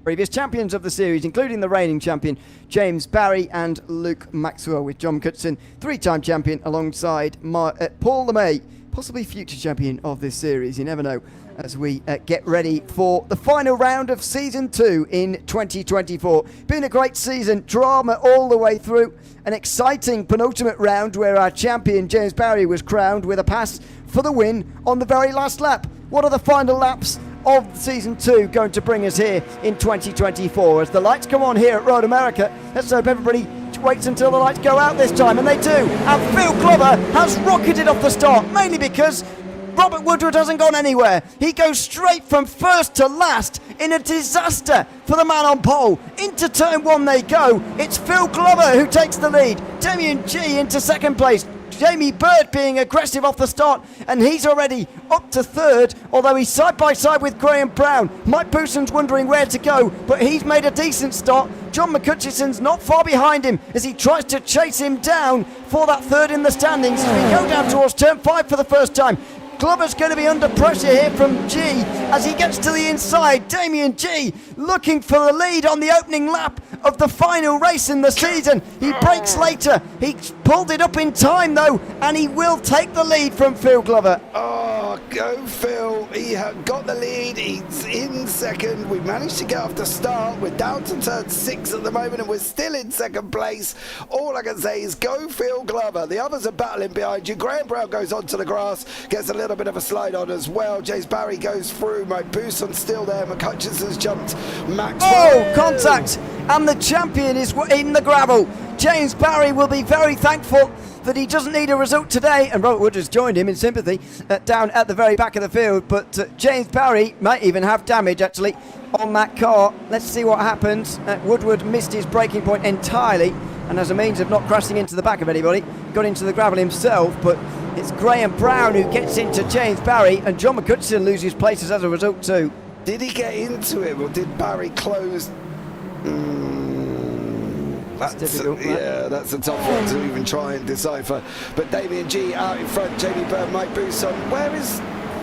previous champions of the series, including the reigning champion James Barry and Luke Maxwell, with John McCutcheon, 3-time champion, alongside Paul LeMay, possibly future champion of this series. You never know, as we get ready for the final round of Season 2 in 2024. Been a great season, drama all the way through. An exciting penultimate round where our champion James Barry was crowned with a pass for the win on the very last lap. What are the final laps of Season 2 going to bring us here in 2024? As the lights come on here at Road America, let's hope everybody waits until the lights go out this time, and they do. And Phil Glover has rocketed off the start, mainly because Robert Woodward hasn't gone anywhere. He goes straight from first to last in a disaster for the man on pole. Into turn 1 they go. It's Phil Glover who takes the lead. Damien G into second place. Jamie Bird being aggressive off the start, and he's already up to third, although he's side by side with Graham Brown. Mike Booson's wondering where to go, but he's made a decent start. John McCutcheon's not far behind him as he tries to chase him down for that third in the standings. As we go down towards turn 5 for the first time, Glover's going to be under pressure here from G as he gets to the inside. Damien G looking for the lead on the opening lap of the final race in the season. He breaks later. He pulled it up in time though, and he will take the lead from Phil Glover. Oh, go Phil. He got the lead. He's in second. We managed to get off the start. We're down to turn 6 at the moment, and we're still in second place. All I can say is go Phil Glover. The others are battling behind you. Graham Brown goes onto the grass, gets a little bit of a slide on as well. James Barry goes through. My Booson's still there. McCutcheon's jumped. Max. Oh, contact! And the champion is in the gravel. James Barry will be very thankful that he doesn't need a result today, and Robert Wood has joined him in sympathy down at the very back of the field, but James Barry might even have damage actually on that car. Let's see what happens. Woodward missed his braking point entirely, and as a means of not crashing into the back of anybody, got into the gravel himself, but it's Graham Brown who gets into James Barry, and John McCutcheon loses places as a result too. Did he get into it, or did Barry close? That's difficult. Yeah, that's a tough one to even try and decipher. But Damien G out in front, Jamie Bird, Mike Booson.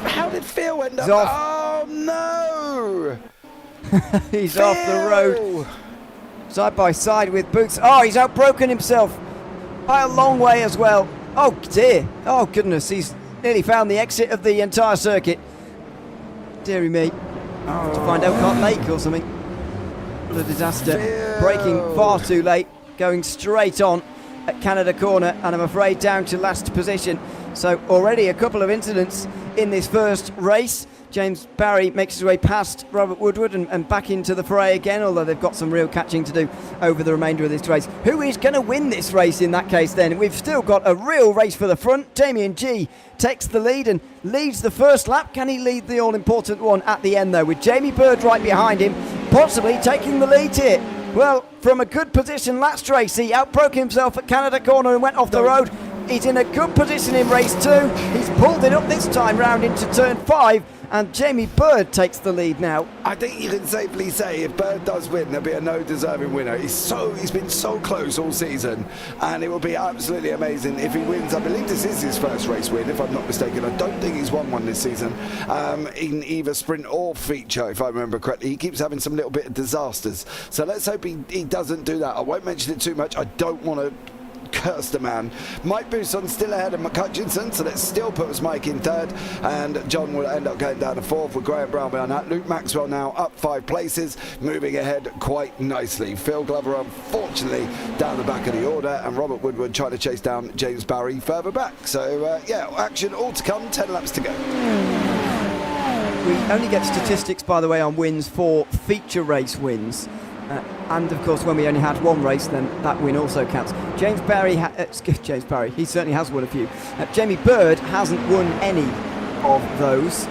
How did Phil end up? Oh no! He's Phil! off the road. Side by side with Boots. Oh, he's outbroken himself by a long way as well. Oh dear. Oh goodness, he's nearly found the exit of the entire circuit. Deary me. To find Elkhart Lake or something. What a disaster. Phil. Braking far too late, going straight on at Canada Corner, and I'm afraid down to last position. So already a couple of incidents in this first race. James Barry makes his way past Robert Woodward and back into the fray again, although they've got some real catching to do over the remainder of this race. Who is going to win this race in that case then? We've still got a real race for the front. Damien G takes the lead and leads the first lap. Can he lead the all-important one at the end though, with Jamie Bird right behind him, possibly taking the lead here? Well, from a good position last race, he outbroke himself at Canada Corner and went off the road. He's in a good position in race 2. He's pulled it up this time round into turn 5, and Jamie Bird takes the lead now. I think you can safely say if Bird does win, there'll be a no-deserving winner. He's been so close all season, and it will be absolutely amazing if he wins. I believe this is his first race win, if I'm not mistaken. I don't think he's won one this season in either sprint or feature, if I remember correctly. He keeps having some little bit of disasters, so let's hope he doesn't do that. I won't mention it too much. I don't want to curse the man. Mike Boosson still ahead of McCutcheon, so that still puts Mike in third, and John will end up going down to fourth with Graham Brown behind that. Luke Maxwell now up 5 places, moving ahead quite nicely. Phil Glover unfortunately down the back of the order, and Robert Woodward trying to chase down James Barry further back. So yeah, action all to come, 10 laps to go. We only get statistics, by the way, on wins for feature race wins. And of course, when we only had one race, then that win also counts. James Barry, he certainly has won a few. Jamie Bird hasn't won any of those.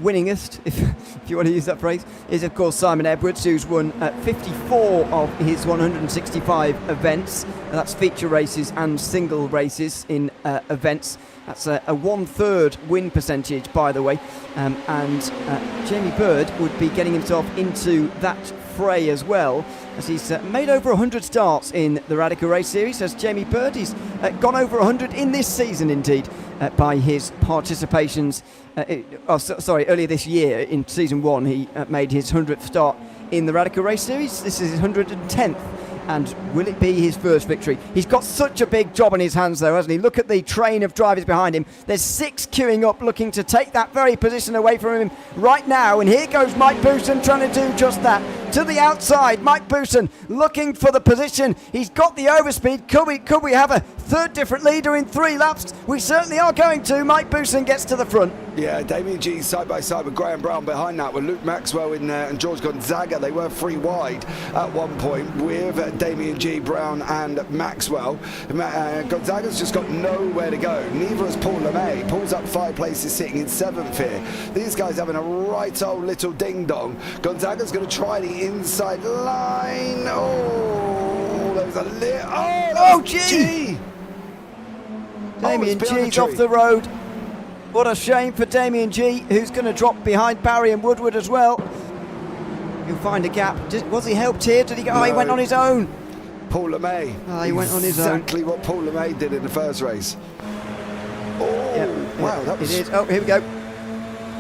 Winningest, if you want to use that phrase, is of course Simon Edwards, who's won 54 of his 165 events. That's feature races and single races in events. That's a 1/3 win percentage, by the way. And Jamie Bird would be getting himself into that fray as well, as he's made over 100 starts in the Radical Race Series. As Jamie Bird, he's gone over 100 in this season indeed. by his participations. Earlier this year in season 1, he made his 100th start in the Radical Race Series. This is his 110th. And will it be his first victory? He's got such a big job on his hands, though, hasn't he? Look at the train of drivers behind him. There's 6 queuing up, looking to take that very position away from him right now. And here goes Mike Bousson trying to do just that. To the outside, Mike Bousson looking for the position. He's got the overspeed. Could we have a third different leader in 3 laps? We certainly are going to. Mike Bousson gets to the front. Yeah, Damien G side by side with Graham Brown behind that, with Luke Maxwell in there and George Gonzaga. They were 3 wide at one point with Damien G, Brown and Maxwell. Gonzaga's just got nowhere to go. Neither has Paul LeMay. Paul's up 5 places, sitting in 7th here. These guys having a right old little ding-dong. Gonzaga's going to try the inside line. Oh, there's a little... Oh, G! Damien G's off the road. What a shame for Damien G, who's going to drop behind Barry and Woodward as well. He'll find a gap. Was he helped here? Did he go? No. Oh, he went on his own. Paul LeMay. Oh, he went on his own. Exactly what Paul LeMay did in the first race. Oh, wow, that was... It is. Oh, here we go.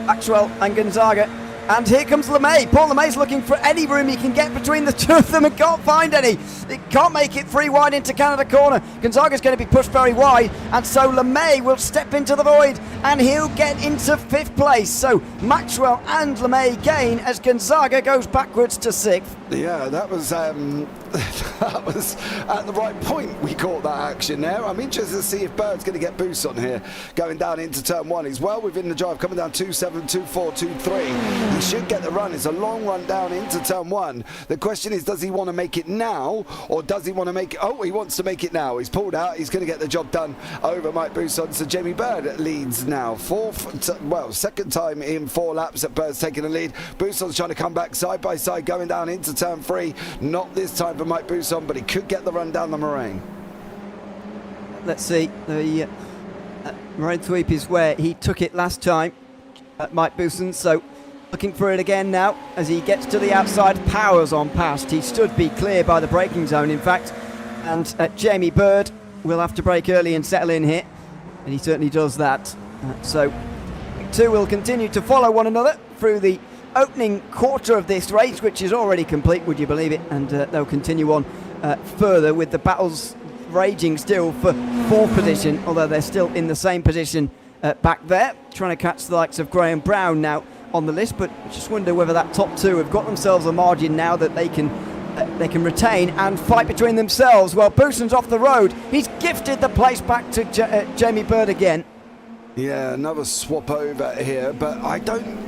Maxwell and Gonzaga. And here comes LeMay. Paul LeMay's looking for any room he can get between the two of them and can't find any. He can't make it 3 wide into Canada corner. Gonzaga's going to be pushed very wide, and so LeMay will step into the void and he'll get into 5th place. So Maxwell and LeMay gain as Gonzaga goes backwards to 6th. Yeah, that was that was at the right point we caught that action there. I'm interested to see if Bird's going to get boosts on here going down into turn 1. He's well within the drive, coming down 2.7, 2.4, 2.3. He should get the run. It's a long run down into turn 1. The question is, does he want to make it now, or does he want to make it... Oh, he wants to make it now. He's pulled out. He's going to get the job done over Mike Bousson. So Jamie Bird leads now. Second time in 4 laps that Bird's taking the lead. Bousson's trying to come back side by side, going down into turn 3. Not this time for Mike Bousson, but he could get the run down the moraine. Let's see. The moraine sweep is where he took it last time, Mike Bousson. So looking for it again now as he gets to the outside, powers on past. He should be clear by the braking zone, in fact. And Jamie Bird will have to brake early and settle in here, and he certainly does that. So the 2 will continue to follow one another through the opening quarter of this race, which is already complete, would you believe it? And they'll continue on further with the battles raging still for 4th position, although they're still in the same position back there, trying to catch the likes of Graham Brown now on the list. But I just wonder whether that top 2 have got themselves a margin now that they can retain and fight between themselves. Well, Bousson's off the road. He's gifted the place back to Jamie Bird again. Yeah, another swap over here, but I don't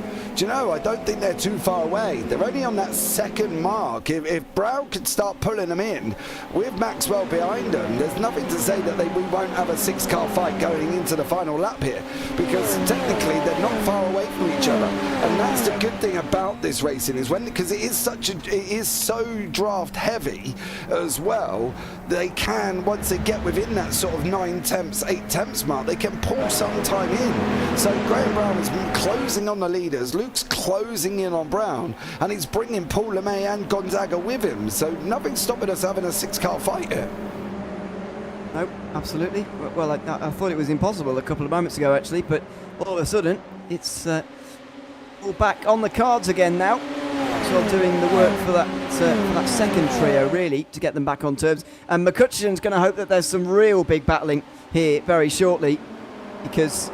think they're too far away. They're only on that 2nd mark. If Brown could start pulling them in with Maxwell behind them, there's nothing to say that we won't have a 6-car fight going into the final lap here, because technically they're not far away from each other. And that's the good thing about this racing, is because it is so draft heavy as well, they can, once they get within that sort of 9 tenths, 8 tenths mark, they can pull some time in. So Graham Brown has been closing on the leaders. Luke's closing in on Brown, and he's bringing Paul LeMay and Gonzaga with him. So nothing's stopping us having a 6-car fight here. No, absolutely. Well, I thought it was impossible a couple of moments ago, actually, but all of a sudden, it's all back on the cards again now. Maxwell doing the work for that 2nd trio, really, to get them back on terms. And McCutcheon's going to hope that there's some real big battling here very shortly, because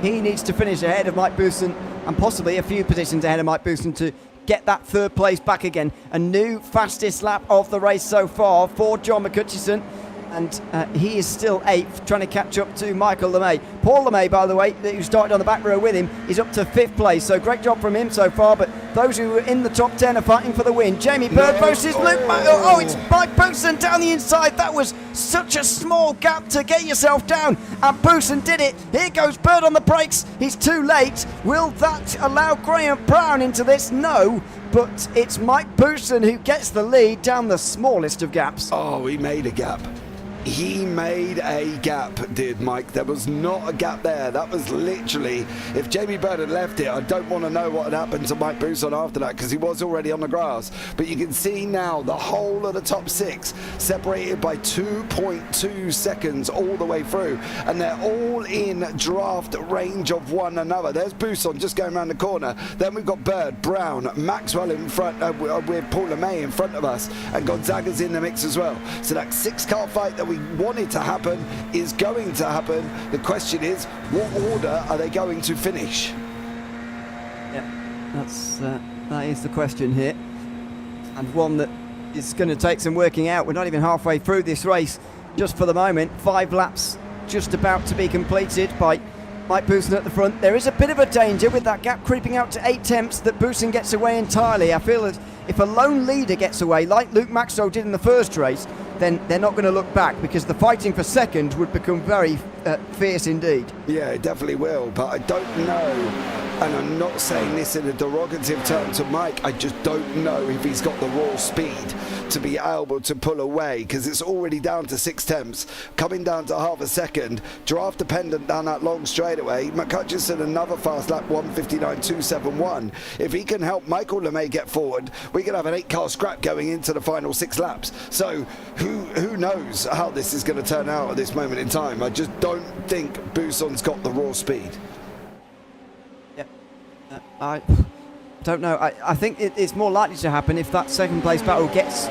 he needs to finish ahead of Mike Bousson, and possibly a few positions ahead of Mike Bousson, to get that 3rd place back again. A new fastest lap of the race so far for John McCutcheon, and he is still 8th, trying to catch up to Michael LeMay. Paul LeMay, by the way, who started on the back row with him, is up to 5th place, so great job from him so far. But those who are in the top 10 are fighting for the win. Jamie Bird versus Luke. Oh, it's Mike Bousson down the inside. That was such a small gap to get yourself down, and Bousson did it. Here goes Bird on the brakes. He's too late. Will that allow Graham Brown into this? No, but it's Mike Bousson who gets the lead down the smallest of gaps. Oh, he made a gap. He made a gap, did Mike. There was not a gap there. That was literally, if Jamie Bird had left it, I don't want to know what had happened to Mike Bousson after that, because he was already on the grass. But you can see now the whole of the top 6 separated by 2.2 seconds all the way through, and they're all in draft range of one another. There's Bousson just going around the corner. Then we've got Bird, Brown, Maxwell in front, with Paul LeMay in front of us, and Gonzaga's in the mix as well. So that 6-car fight that we wanted to happen is going to happen. The question is, what order are they going to finish? Yeah, that is the question here, and one that is going to take some working out. We're not even halfway through this race just for the moment. 5 laps just about to be completed by Mike Bousson at the front. There is a bit of a danger with that gap creeping out to 8 tenths that Bousson gets away entirely. I feel that if a lone leader gets away, like Luke Maxwell did in the first race, then they're not going to look back, because the fighting for second would become very fierce indeed. Yeah, it definitely will, but I don't know, and I'm not saying this in a derogative term to Mike, I just don't know if he's got the raw speed to be able to pull away, because it's already down to 6 tenths, coming down to half a second, draft dependent down that long straightaway. McCutcheon another fast lap, 1:59.271. If he can help Michael LeMay get forward, we can have an 8-car scrap going into the final 6 laps. So who knows how this is going to turn out at this moment in time. I just don't think Bousson's got the raw speed. I don't know. I think it's more likely to happen if that second place battle gets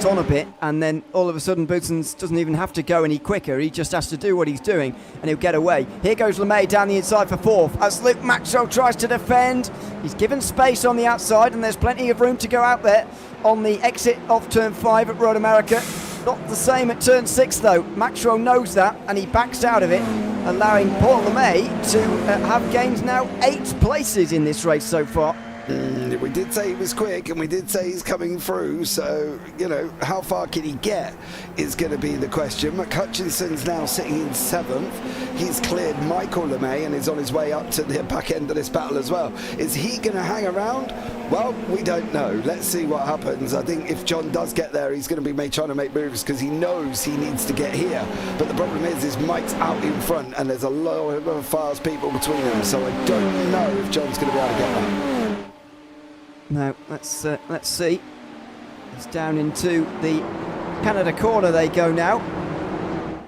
on a bit, and then all of a sudden Bousson doesn't even have to go any quicker. He just has to do what he's doing and he'll get away. Here goes LeMay down the inside for 4th as Luke Maxwell tries to defend. He's given space on the outside, and there's plenty of room to go out there on the exit of turn 5 at Road America. Not the same at turn 6 though. Maxwell knows that and he backs out of it, allowing Paul LeMay to have gained now 8 places in this race so far. We did say he was quick, and we did say he's coming through, so, you know, how far can he get is going to be the question. McCutcheon's now sitting in 7th. He's cleared Michael LeMay and is on his way up to the back end of this battle as well. Is he going to hang around? Well, we don't know. Let's see what happens. I think if John does get there, he's going to be trying to make moves, because he knows he needs to get here. But the problem is Mike's out in front, and there's a lot of fast people between them, so I don't know if John's going to be able to get there. Now, let's see. It's down into the Canada corner they go now.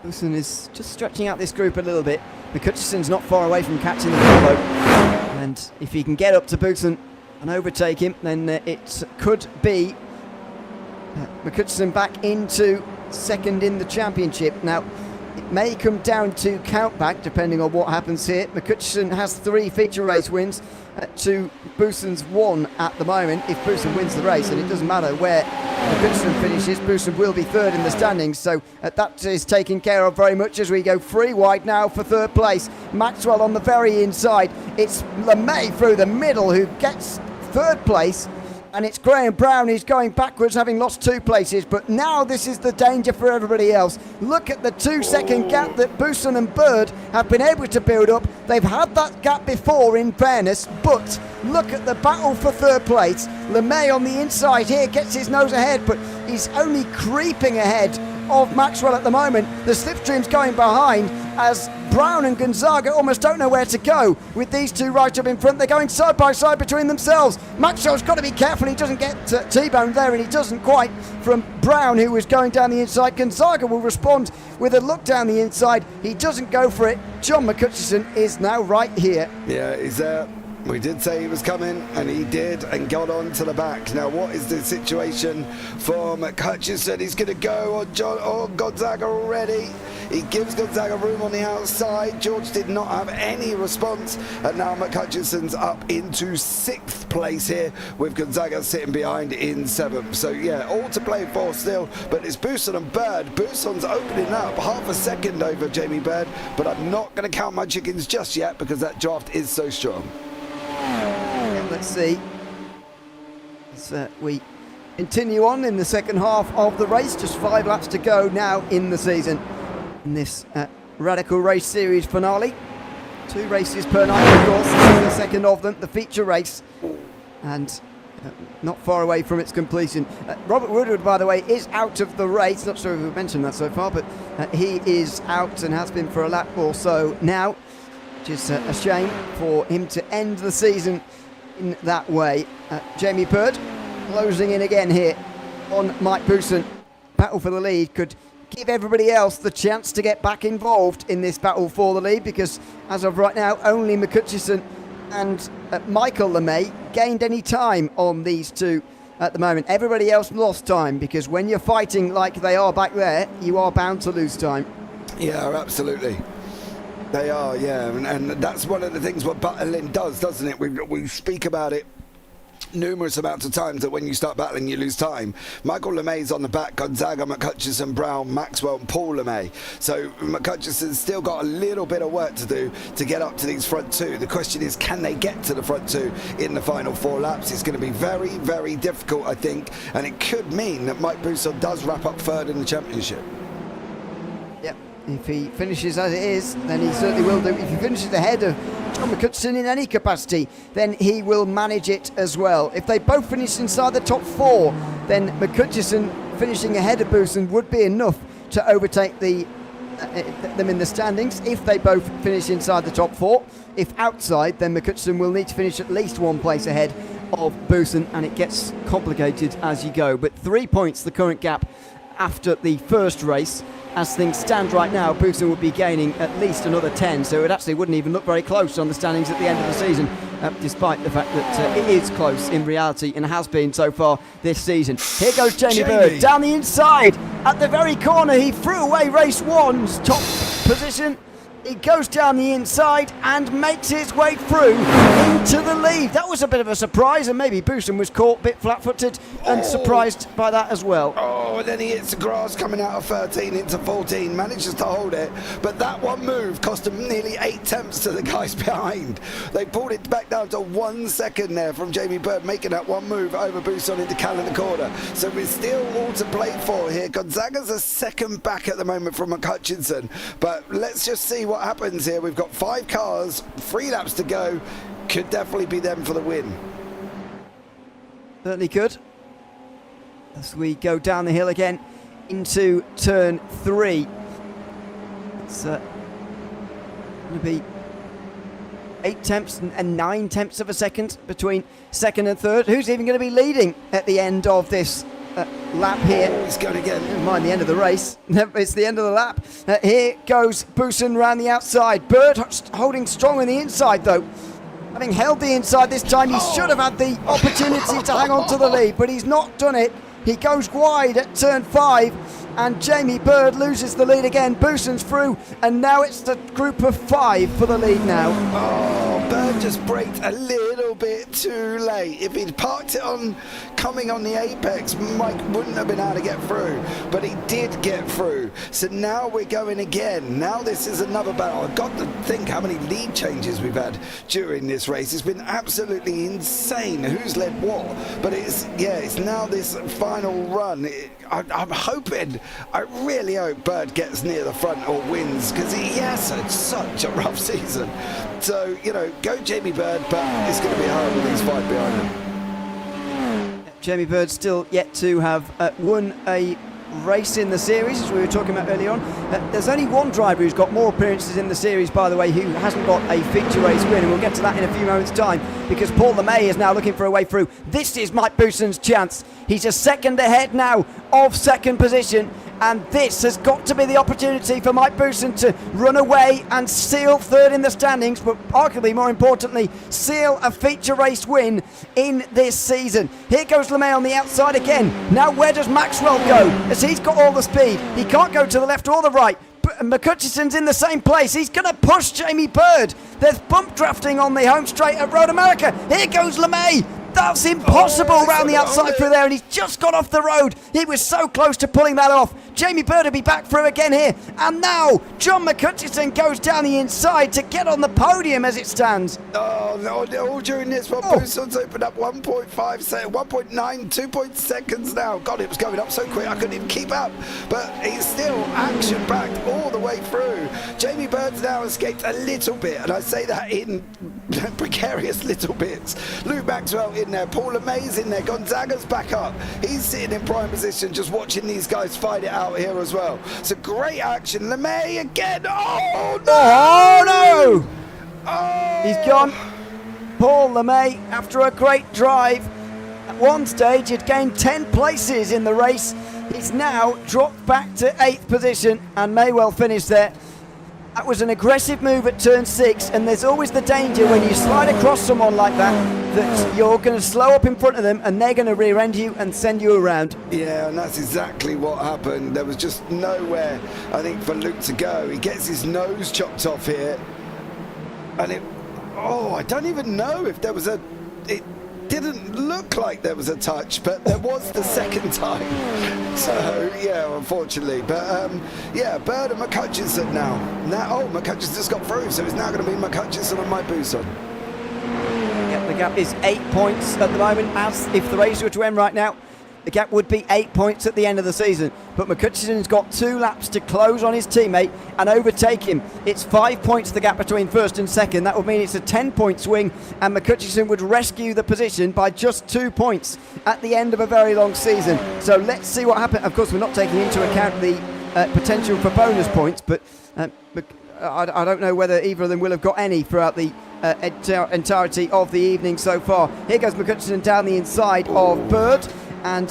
Bousson is just stretching out this group a little bit. McCutcheon's not far away from catching the follow, and if he can get up to Bousson and overtake him, then it could be McCutcheon back into 2nd in the championship. Now, it may come down to count back depending on what happens here. McCutcheon has 3 feature race wins to Bousson's 1 at the moment. If Bousson wins the race, and it doesn't matter where McCutcheon finishes, Bousson will be 3rd in the standings, so that is taken care of very much as we go 3 wide now for 3rd place. Maxwell on the very inside. It's LeMay through the middle who gets 3rd place, and it's Graham Brown who's going backwards, having lost 2 places. But now this is the danger for everybody else. Look at the 2-second gap that Bousson and Bird have been able to build up. They've had that gap before, in fairness, but look at the battle for 3rd place. LeMay on the inside here gets his nose ahead, but he's only creeping ahead of Maxwell at the moment. The slipstream's going behind as Brown and Gonzaga almost don't know where to go with these 2 right up in front. They're going side by side between themselves. Maxwell's got to be careful he doesn't get T-boned there, and he doesn't quite from Brown, who was going down the inside. Gonzaga will respond with a look down the inside. He doesn't go for it. John McCutcheon is now right here. Yeah, he's there. We did say he was coming, and he did, and got on to the back. Now, what is the situation for McCutcheon? He's going to go on Gonzaga already. He gives Gonzaga room on the outside. George did not have any response, and now McCutcheon's up into 6th place here, with Gonzaga sitting behind in 7th. So, yeah, all to play for still, but it's Bousson and Bird. Bousson's opening up half a second over Jamie Bird, but I'm not going to count my chickens just yet, because that draft is so strong. Let's see as we continue on in the second half of the race. Just 5 laps to go now in the season in this Radical Race Series finale. 2 races per night, of course. This is the second of them, the feature race, and not far away from its completion. Robert Woodward, by the way, is out of the race. Not sure if we've mentioned that so far, but he is out and has been for a lap or so now, which is a shame for him to end the season in that way. Jamie Bird closing in again here on Mike Bousson. Battle for the lead could give everybody else the chance to get back involved in this battle for the lead, because as of right now, only McCutcheon and Michael LeMay gained any time on these two at the moment. Everybody else lost time, because when you're fighting like they are back there, you are bound to lose time. Yeah, absolutely. They are, yeah, and that's one of the things what battling does, doesn't it? We speak about it numerous amounts of times, that when you start battling you lose time. Michael LeMay's on the back, Gonzaga, McCutcheon, Brown, Maxwell and Paul LeMay. So McCutcheon's still got a little bit of work to do to get up to these front two. The question is, can they get to the front two in the final 4 laps? It's going to be very, very difficult, I think, and it could mean that Mike Bousson does wrap up third in the championship. Yep, if he finishes as it is, then he certainly will do. If he finishes ahead of John McCutcheon in any capacity, then he will manage it as well. If they both finish inside the top 4, then McCutcheon finishing ahead of Bousson would be enough to overtake them in the standings if they both finish inside the top 4. If outside, then McCutcheon will need to finish at least 1 place ahead of Bousson, and it gets complicated as you go. But 3 points the current gap after the first race. As things stand right now, Bousson would be gaining at least another 10, so it actually wouldn't even look very close on the standings at the end of the season, despite the fact that it is close in reality and has been so far this season. Here goes Jamie Bird down the inside at the very corner. He threw away race 1's top position. He goes down the inside and makes his way through into the lead. That was a bit of a surprise, and maybe Bousson was caught a bit flat-footed and surprised by that as well. Oh, and then he hits the grass coming out of 13 into 14, manages to hold it, but that one move cost him nearly 8 tenths to the guys behind. They pulled it back down to 1 second there from Jamie Bird making that one move over Bousson into calendar corner. So we're still all to play for here. Gonzaga's a second back at the moment from McCutcheon, but let's just see what happens here. We've got 5 cars, 3 laps to go. Could definitely be them for the win. Certainly could. As we go down the hill again into turn 3. It's going to be 8 tenths and 9 tenths of a second between second and third. Who's even going to be leading at the end of this lap here? He's going again. Never mind the end of the race. It's the end of the lap. Here goes Bousson round the outside. Bird holding strong on the inside though. Having held the inside this time, he should have had the opportunity to hang on to the lead, but he's not done it. He goes wide at turn 5, and Jamie Bird loses the lead again. Bousson's through, and now it's the group of 5 for the lead now. Oh, Bird just braked a little bit too late. If he'd parked it on coming on the apex, Mike wouldn't have been able to get through, but he did get through. So now we're going again. Now this is another battle. I've got to think how many lead changes we've had during this race. It's been absolutely insane who's led what, but it's now this final run. I'm hoping, I really hope Bird gets near the front or wins, because he has had such a rough season. So, go Jamie Bird, but it's going to be hard with these 5 behind him. Jamie Bird still yet to have won a race in the series, as we were talking about earlier on. There's only one driver who's got more appearances in the series, by the way, who hasn't got a feature race win, and we'll get to that in a few moments' time, because Paul LeMay is now looking for a way through. This is Mike Bousson's chance. He's a second ahead now of second position, and this has got to be the opportunity for Mike Bousson to run away and seal third in the standings, but arguably more importantly, seal a feature race win in this season. Here goes LeMay on the outside again. Now where does Maxwell go? As he's got all the speed, he can't go to the left or the right. McCutcheon's in the same place. He's going to push Jamie Bird. There's bump drafting on the home straight at Road America. Here goes LeMay. That's impossible round the outside through there, and he's just got off the road. He was so close to pulling that off. Jamie Bird will be back through again here. And now John McCutcheon goes down the inside to get on the podium as it stands. Oh, no, all during this one, Bousson's opened up 1.5 seconds, 1.9, 2 seconds now. God, it was going up so quick I couldn't even keep up. But he's still action-packed all the way through. Jamie Bird's now escaped a little bit, and I say that in precarious little bits. Luke Maxwell in there, Paul LeMay's in there, Gonzaga's back up. He's sitting in prime position, just watching these guys fight it out here as well. So great action. LeMay again. Oh no! Oh no! Oh. He's gone. Paul LeMay, after a great drive, at one stage he'd gained 10 places in the race. He's now dropped back to 8th position and may well finish there. That was an aggressive move at turn 6, and there's always the danger when you slide across someone like that you're going to slow up in front of them and they're going to rear end you and send you around. Yeah, and that's exactly what happened. There was just nowhere, I think, for Luke to go. He gets his nose chopped off here, and I don't even know if there was it didn't look like there was a touch, but there was the second time. So yeah, unfortunately, but Bird and McCutcheon now. McCutcheon's just got through, so it's now going to be McCutcheon and Mike Bousson. Yep, the gap is 8 points at the moment. As if the race were to end right now, the gap would be 8 points at the end of the season. But McCutcheon's got 2 laps to close on his teammate and overtake him. It's 5 points the gap between first and second. That would mean it's a 10-point swing, and McCutcheon would rescue the position by just 2 points at the end of a very long season. So let's see what happens. Of course, we're not taking into account the potential for bonus points, but I don't know whether either of them will have got any throughout the entirety of the evening so far. Here goes McCutcheon down the inside of Bird,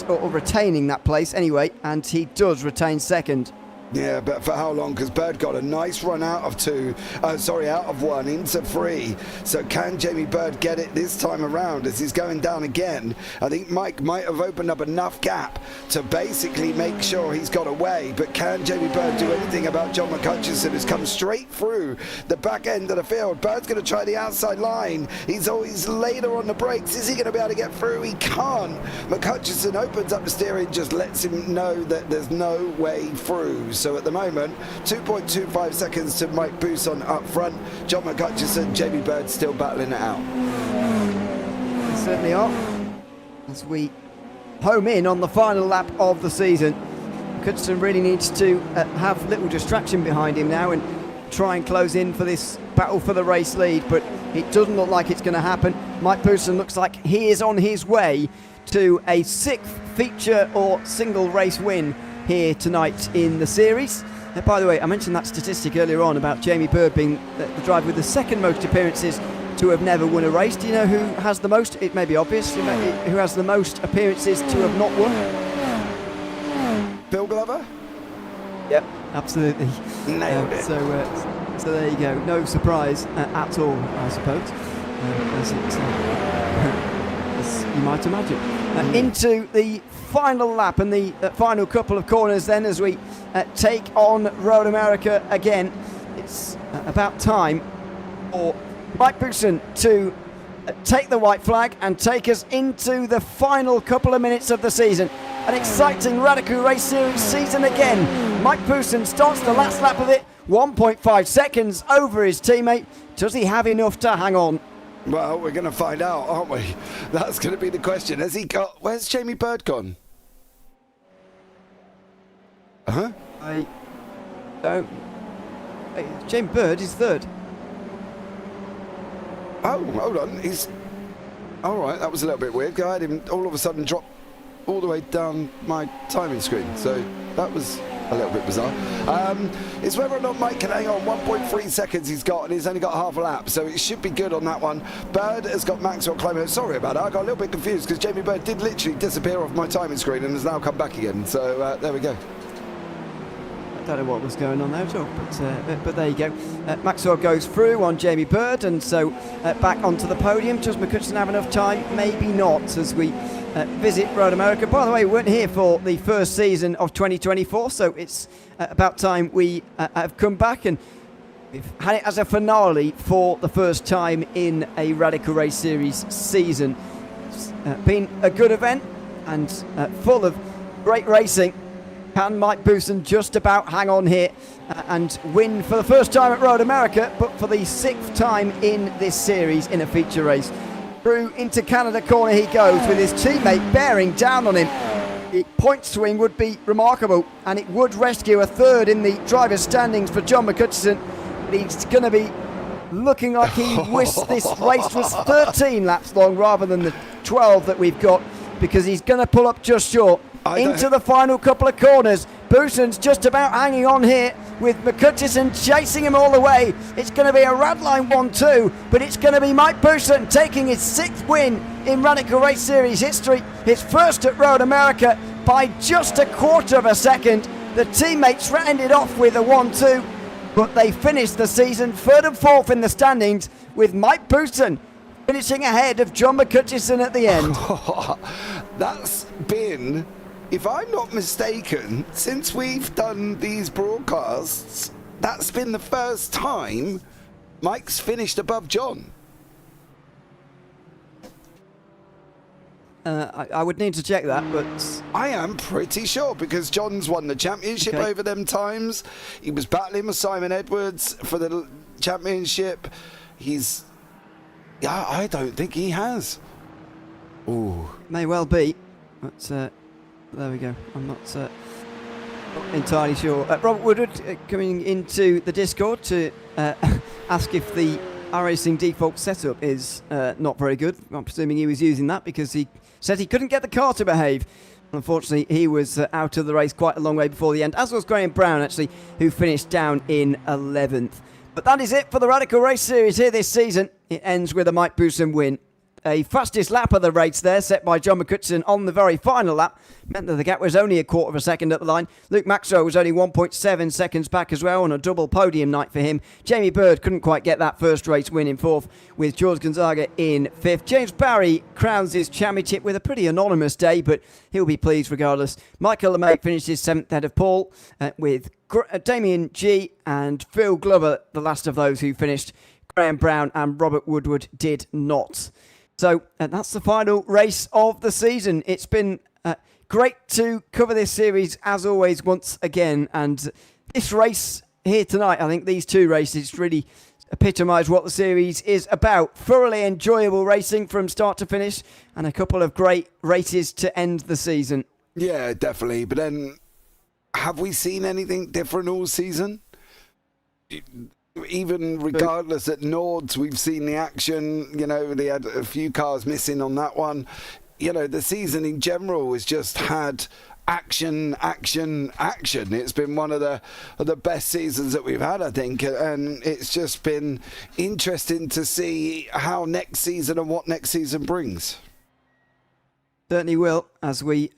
or retaining that place anyway, and he does retain second. Yeah, but for how long? Because Bird got a nice run out of 1 into 3. So can Jamie Bird get it this time around as he's going down again? I think Mike might have opened up enough gap to basically make sure he's got away, but can Jamie Bird do anything about John McCutcheon, who's come straight through the back end of the field? Bird's going to try the outside line. He's always later on the brakes. Is he going to be able to get through? He can't. McCutcheon opens up the steering, just lets him know that there's no way through. So at the moment, 2.25 seconds to Mike Bousson up front. John McCutcheon, Jamie Bird still battling it out. They certainly are. As we home in on the final lap of the season, McCutcheon really needs to have little distraction behind him now and try and close in for this battle for the race lead, but it doesn't look like it's going to happen. Mike Bousson looks like he is on his way to a 6th feature or single race win here tonight in the series. By the way, I mentioned that statistic earlier on about Jamie Bird being the driver with the second most appearances to have never won a race. Do you know who has the most? It may be obvious. Who has the most appearances to have not won? Bill Glover? Yep, absolutely. Nailed it. So there you go. No surprise at all, I suppose. As you might imagine. Into the final lap and the final couple of corners then, as we take on Road America again. It's about time for Mike Bousson to take the white flag and take us into the final couple of minutes of the season. An exciting Radical Race Series season again. Mike Bousson starts the last lap of it, 1.5 seconds over his teammate. Does he have enough to hang on? Well, we're going to find out, aren't we? That's going to be the question. Where's Jamie Bird gone? I don't. Jamie Bird is third. Oh, hold on. He's all right. That was a little bit weird. I had him all of a sudden drop all the way down my timing screen. So that was a little bit bizarre. It's whether or not Mike can hang on. 1.3 seconds he's got, and he's only got half a lap, so it should be good on that one. Bird has got Maxwell climbing. Sorry about that. I got a little bit confused because Jamie Bird did literally disappear off my timing screen and has now come back again. So there we go. I don't know what was going on there at all, but there you go. Maxwell goes through on Jamie Bird, and so back onto the podium. Does McCutcheon have enough time? Maybe not, as we visit Road America. By the way, we weren't here for the first season of 2024, so it's about time we have come back, and we've had it as a finale for the first time in a Radical Race Series season. It's been a good event and full of great racing. Can Mike Bousson just about hang on here and win for the first time at Road America, but for the 6th time in this series in a feature race? Through into Canada corner he goes with his teammate bearing down on him. point swing would be remarkable, and it would rescue a third in the driver's standings for John McHutchison. But he's going to be looking like he wished this race was 13 laps long rather than the 12 that we've got, because he's going to pull up just short into the final couple of corners. Booson's just about hanging on here, with McHutchison chasing him all the way. It's going to be a Radline 1-2, but it's going to be Mike Booson taking his 6th win in Radical Race Series history, his first at Road America, by just a quarter of a second. The teammates ended off with a 1-2, but they finished the season 3rd and 4th in the standings, with Mike Booson finishing ahead of John McHutchison at the end. That's been, if I'm not mistaken, since we've done these broadcasts, that's been the first time Mike's finished above John. I would need to check that, but I am pretty sure, because John's won the championship over them times. He was battling with Simon Edwards for the championship. I don't think he has. Ooh. May well be, but there we go. I'm not entirely sure. Robert Woodward coming into the Discord to ask if the iRacing default setup is not very good. I'm presuming he was using that because he said he couldn't get the car to behave. Unfortunately, he was out of the race quite a long way before the end, as was Graham Brown, actually, who finished down in 11th. But that is it for the Radical Race Series here this season. It ends with a Mike Booson win. A fastest lap of the race there, set by John McHutchison on the very final lap, meant that the gap was only a quarter of a second at the line. Luke Maxwell was only 1.7 seconds back as well, on a double podium night for him. Jamie Bird couldn't quite get that first race win in 4th, with George Gonzaga in 5th. James Barry crowns his championship with a pretty anonymous day, but he'll be pleased regardless. Michael LeMay finishes 7th ahead of Paul, with Damien G and Phil Glover, the last of those who finished. Graham Brown and Robert Woodward did not. So that's the final race of the season. It's been great to cover this series as always once again, and this race here tonight, I think these two races really epitomise what the series is about. Thoroughly enjoyable racing from start to finish, and a couple of great races to end the season. Yeah, definitely. But then, have we seen anything different all season? Even regardless at Nords, we've seen the action. You know, they had a few cars missing on that one. You know, the season in general has just had action. It's been one of the best seasons that we've had, I think, and it's just been interesting to see how next season and what next season brings. Certainly will, as we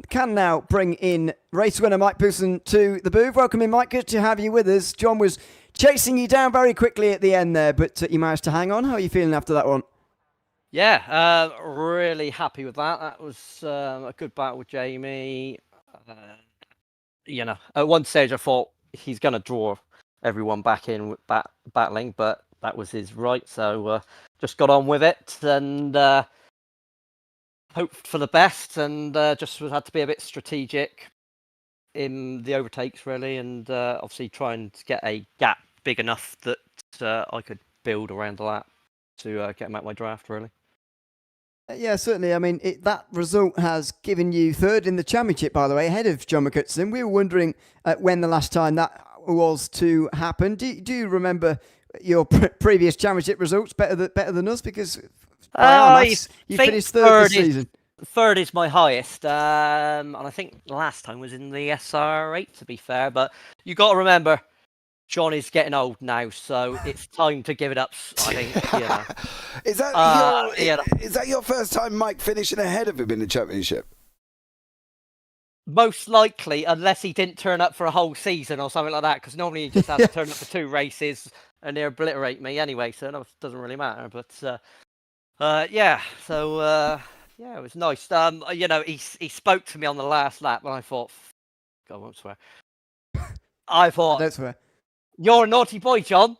can now bring in race winner Mike Booson to the booth. Welcome in, Mike. Good to have you with us. John was chasing you down very quickly at the end there, but you managed to hang on. How are you feeling after that one? Yeah, really happy with that. That was a good battle with Jamie. You know, at one stage I thought he's going to draw everyone back in with battling, but that was his right. So just got on with it and hoped for the best, and just had to be a bit strategic in the overtakes, really, and obviously trying to get a gap big enough that I could build around the lap to get him out my draft, really. Yeah, certainly. I mean, that result has given you third in the championship, by the way, ahead of John McHutchison. We were wondering when the last time that was to happen. Do you remember your previous championship results better than us? Because by our maths, you finished third this season. Third is my highest, and I think last time was in the SR8, to be fair. But you got to remember, John is getting old now, so it's time to give it up. I think. You know. Is that your first time, Mike, finishing ahead of him in the championship? Most likely, unless he didn't turn up for a whole season or something like that, because normally he just has to turn up for 2 races and they obliterate me anyway, so it doesn't really matter. But yeah, so. Yeah, it was nice. You know, he spoke to me on the last lap, and I thought, God, I won't swear. I thought, don't swear. You're a naughty boy, John,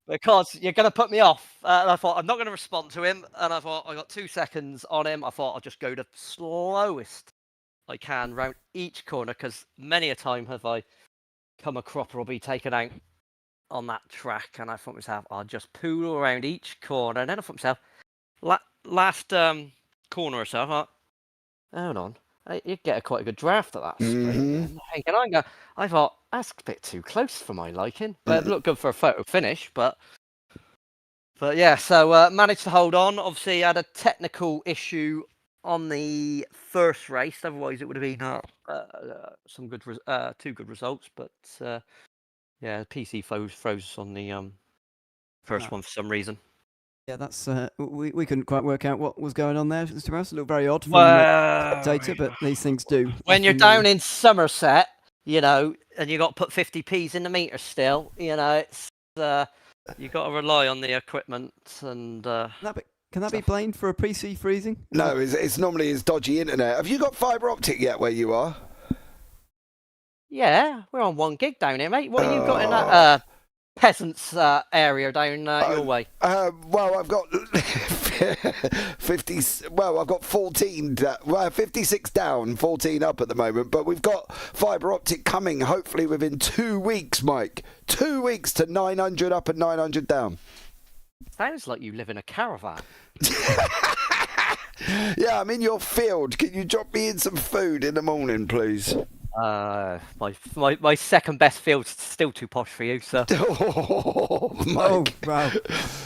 because you're going to put me off. And I thought, I'm not going to respond to him. And I thought, I got 2 seconds on him. I thought, I'll just go the slowest I can round each corner, because many a time have I come a cropper or be taken out on that track. And I thought myself, I'll just poodle around each corner. And then I thought myself, last corner or so, I thought, hold on, you'd get quite a good draft at that speed. I thought that's a bit too close for my liking, but it looked good for a photo finish. But yeah, so managed to hold on. Obviously, had a technical issue on the first race. Otherwise, it would have been two good results. But yeah, the PC froze on the first one for some reason. Yeah, that's we couldn't quite work out what was going on there. Mr. Rouse, it looked very odd from data, but these things do. When you're down in Somerset, and you got to put 50p's in the meter still, it's you got to rely on the equipment and. Can that be blamed for a PC freezing? No, it's normally his dodgy internet. Have you got fibre optic yet where you are? Yeah, we're on 1 gig down here, mate. What have you got in that peasants area down your way? Well, I've got 50. Well, I've got 14. 56 down, 14 up at the moment. But we've got fibre optic coming, hopefully within 2 weeks, Mike. 2 weeks to 900 up and 900 down. Sounds like you live in a caravan. Yeah, I'm in your field. Can you drop me in some food in the morning, please? My second best field's still too posh for you, sir. Oh, Mike. Oh, wow.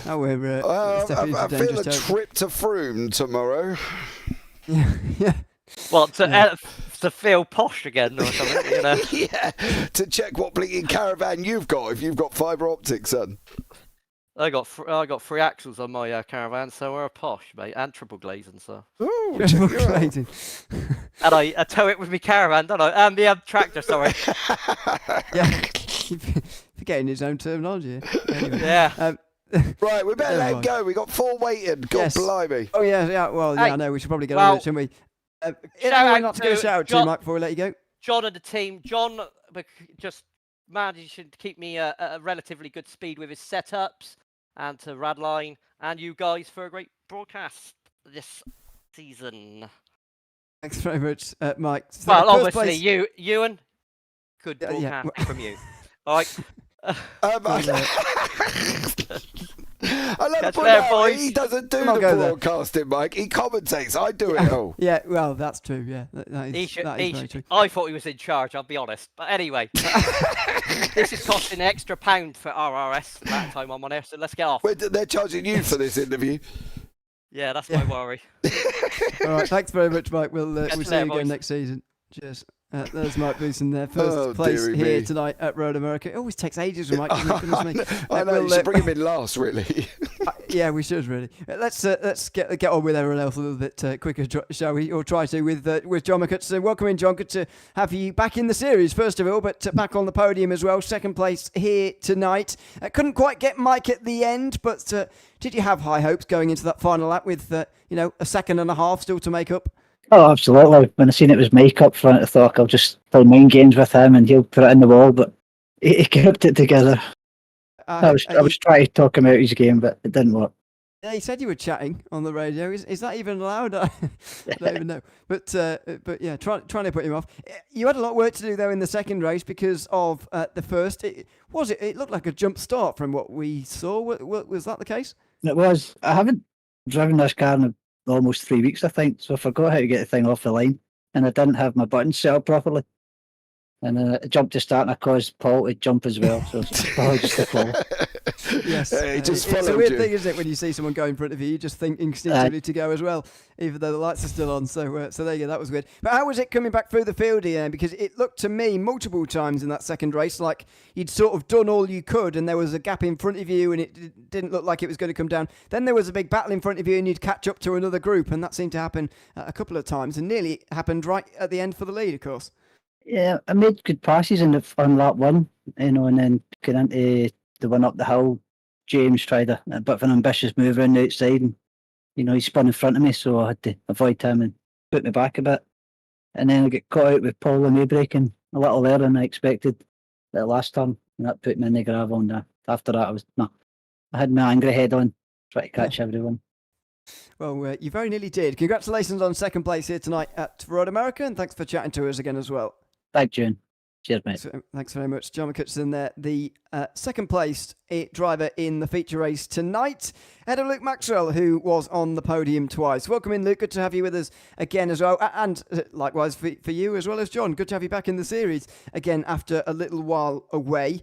Oh, we're I feel a trip to Froome tomorrow. Yeah. Well, to feel posh again or something, Yeah, to check what blinking caravan you've got if you've got fibre optic, son. I got 3 axles on my caravan, so we're a posh, mate, and triple glazing, so. Ooh, Triple glazing. And I tow it with my caravan, don't I? And the tractor, sorry. Yeah, forgetting his own terminology. Anyway. Yeah. Right, we better let him go. We got 4 waiting. God blimey. Oh yeah. Well, yeah, I know. We should probably get on with it, shouldn't we? Not to give a shout out to Mike before we let you go. John and the team. John just managed to keep me at a relatively good speed with his setups, and to Radline and you guys for a great broadcast this season. Thanks very much, Mike. So well, obviously, Ewan, good broadcast yeah. from you. All right. I love to point out he doesn't do the broadcasting, Mike. He commentates. I do it all. Yeah, well, that's true. Yeah, that is very true. I thought he was in charge, I'll be honest. But anyway, this is costing an extra £1 for RRS that time I'm on air, so let's get off. They're charging you for this interview. Yeah, that's my worry. All right, thanks very much, Mike. We'll see you again next season. Cheers. There's Mike Booson there, first place here tonight at Road America. It always takes ages with Mike. I know, you should bring him in last, really. Yeah, we should really. Let's get on with everyone else a little bit quicker, shall we? Or try to with John McCutcheon. So welcome in, John. Good to have you back in the series, first of all, but back on the podium as well. Second place here tonight. Couldn't quite get Mike at the end, but did you have high hopes going into that final lap with a second and a half still to make up? Oh, absolutely. When I seen it was Mike up front, I thought I'll just play mind games with him and he'll put it in the wall, but he kept it together. I was trying to talk him out his game, but it didn't work. Yeah, he said you were chatting on the radio. Is that even allowed? I don't even know. But yeah, trying to put him off. You had a lot of work to do, though, in the second race because of the first. It looked like a jump start from what we saw. Was that the case? It was. I haven't driven this car in almost 3 weeks, I think, so I forgot how to get the thing off the line, and I didn't have my buttons set up properly. And it jumped to start, and I caused Paul to jump as well. So it's probably just a fall. Yes, it's a weird thing, isn't it, when you see someone go in front of you, you just think instinctively to go as well, even though the lights are still on. So there you go, that was weird. But how was it coming back through the field here? Because it looked to me multiple times in that second race like you'd sort of done all you could, and there was a gap in front of you, and it didn't look like it was going to come down. Then there was a big battle in front of you, and you'd catch up to another group, and that seemed to happen a couple of times, and nearly happened right at the end for the lead, of course. Yeah, I made good passes on lap one, and then get into the one up the hill. James tried a bit of an ambitious move around the outside, and he spun in front of me, so I had to avoid him and put me back a bit. And then I get caught out with Paul and me braking a little earlier than I expected the last turn, and that put me in the gravel. And after that, I had my angry head on, trying to catch everyone. Well, you very nearly did. Congratulations on second place here tonight at Road America, and thanks for chatting to us again as well. Thank you. Cheers, mate. Thanks very much. John McCutcheon there, the second placed driver in the feature race tonight, ahead of Luke Maxwell, who was on the podium twice. Welcome in, Luke. Good to have you with us again as well. And likewise for you as well as John. Good to have you back in the series again after a little while away.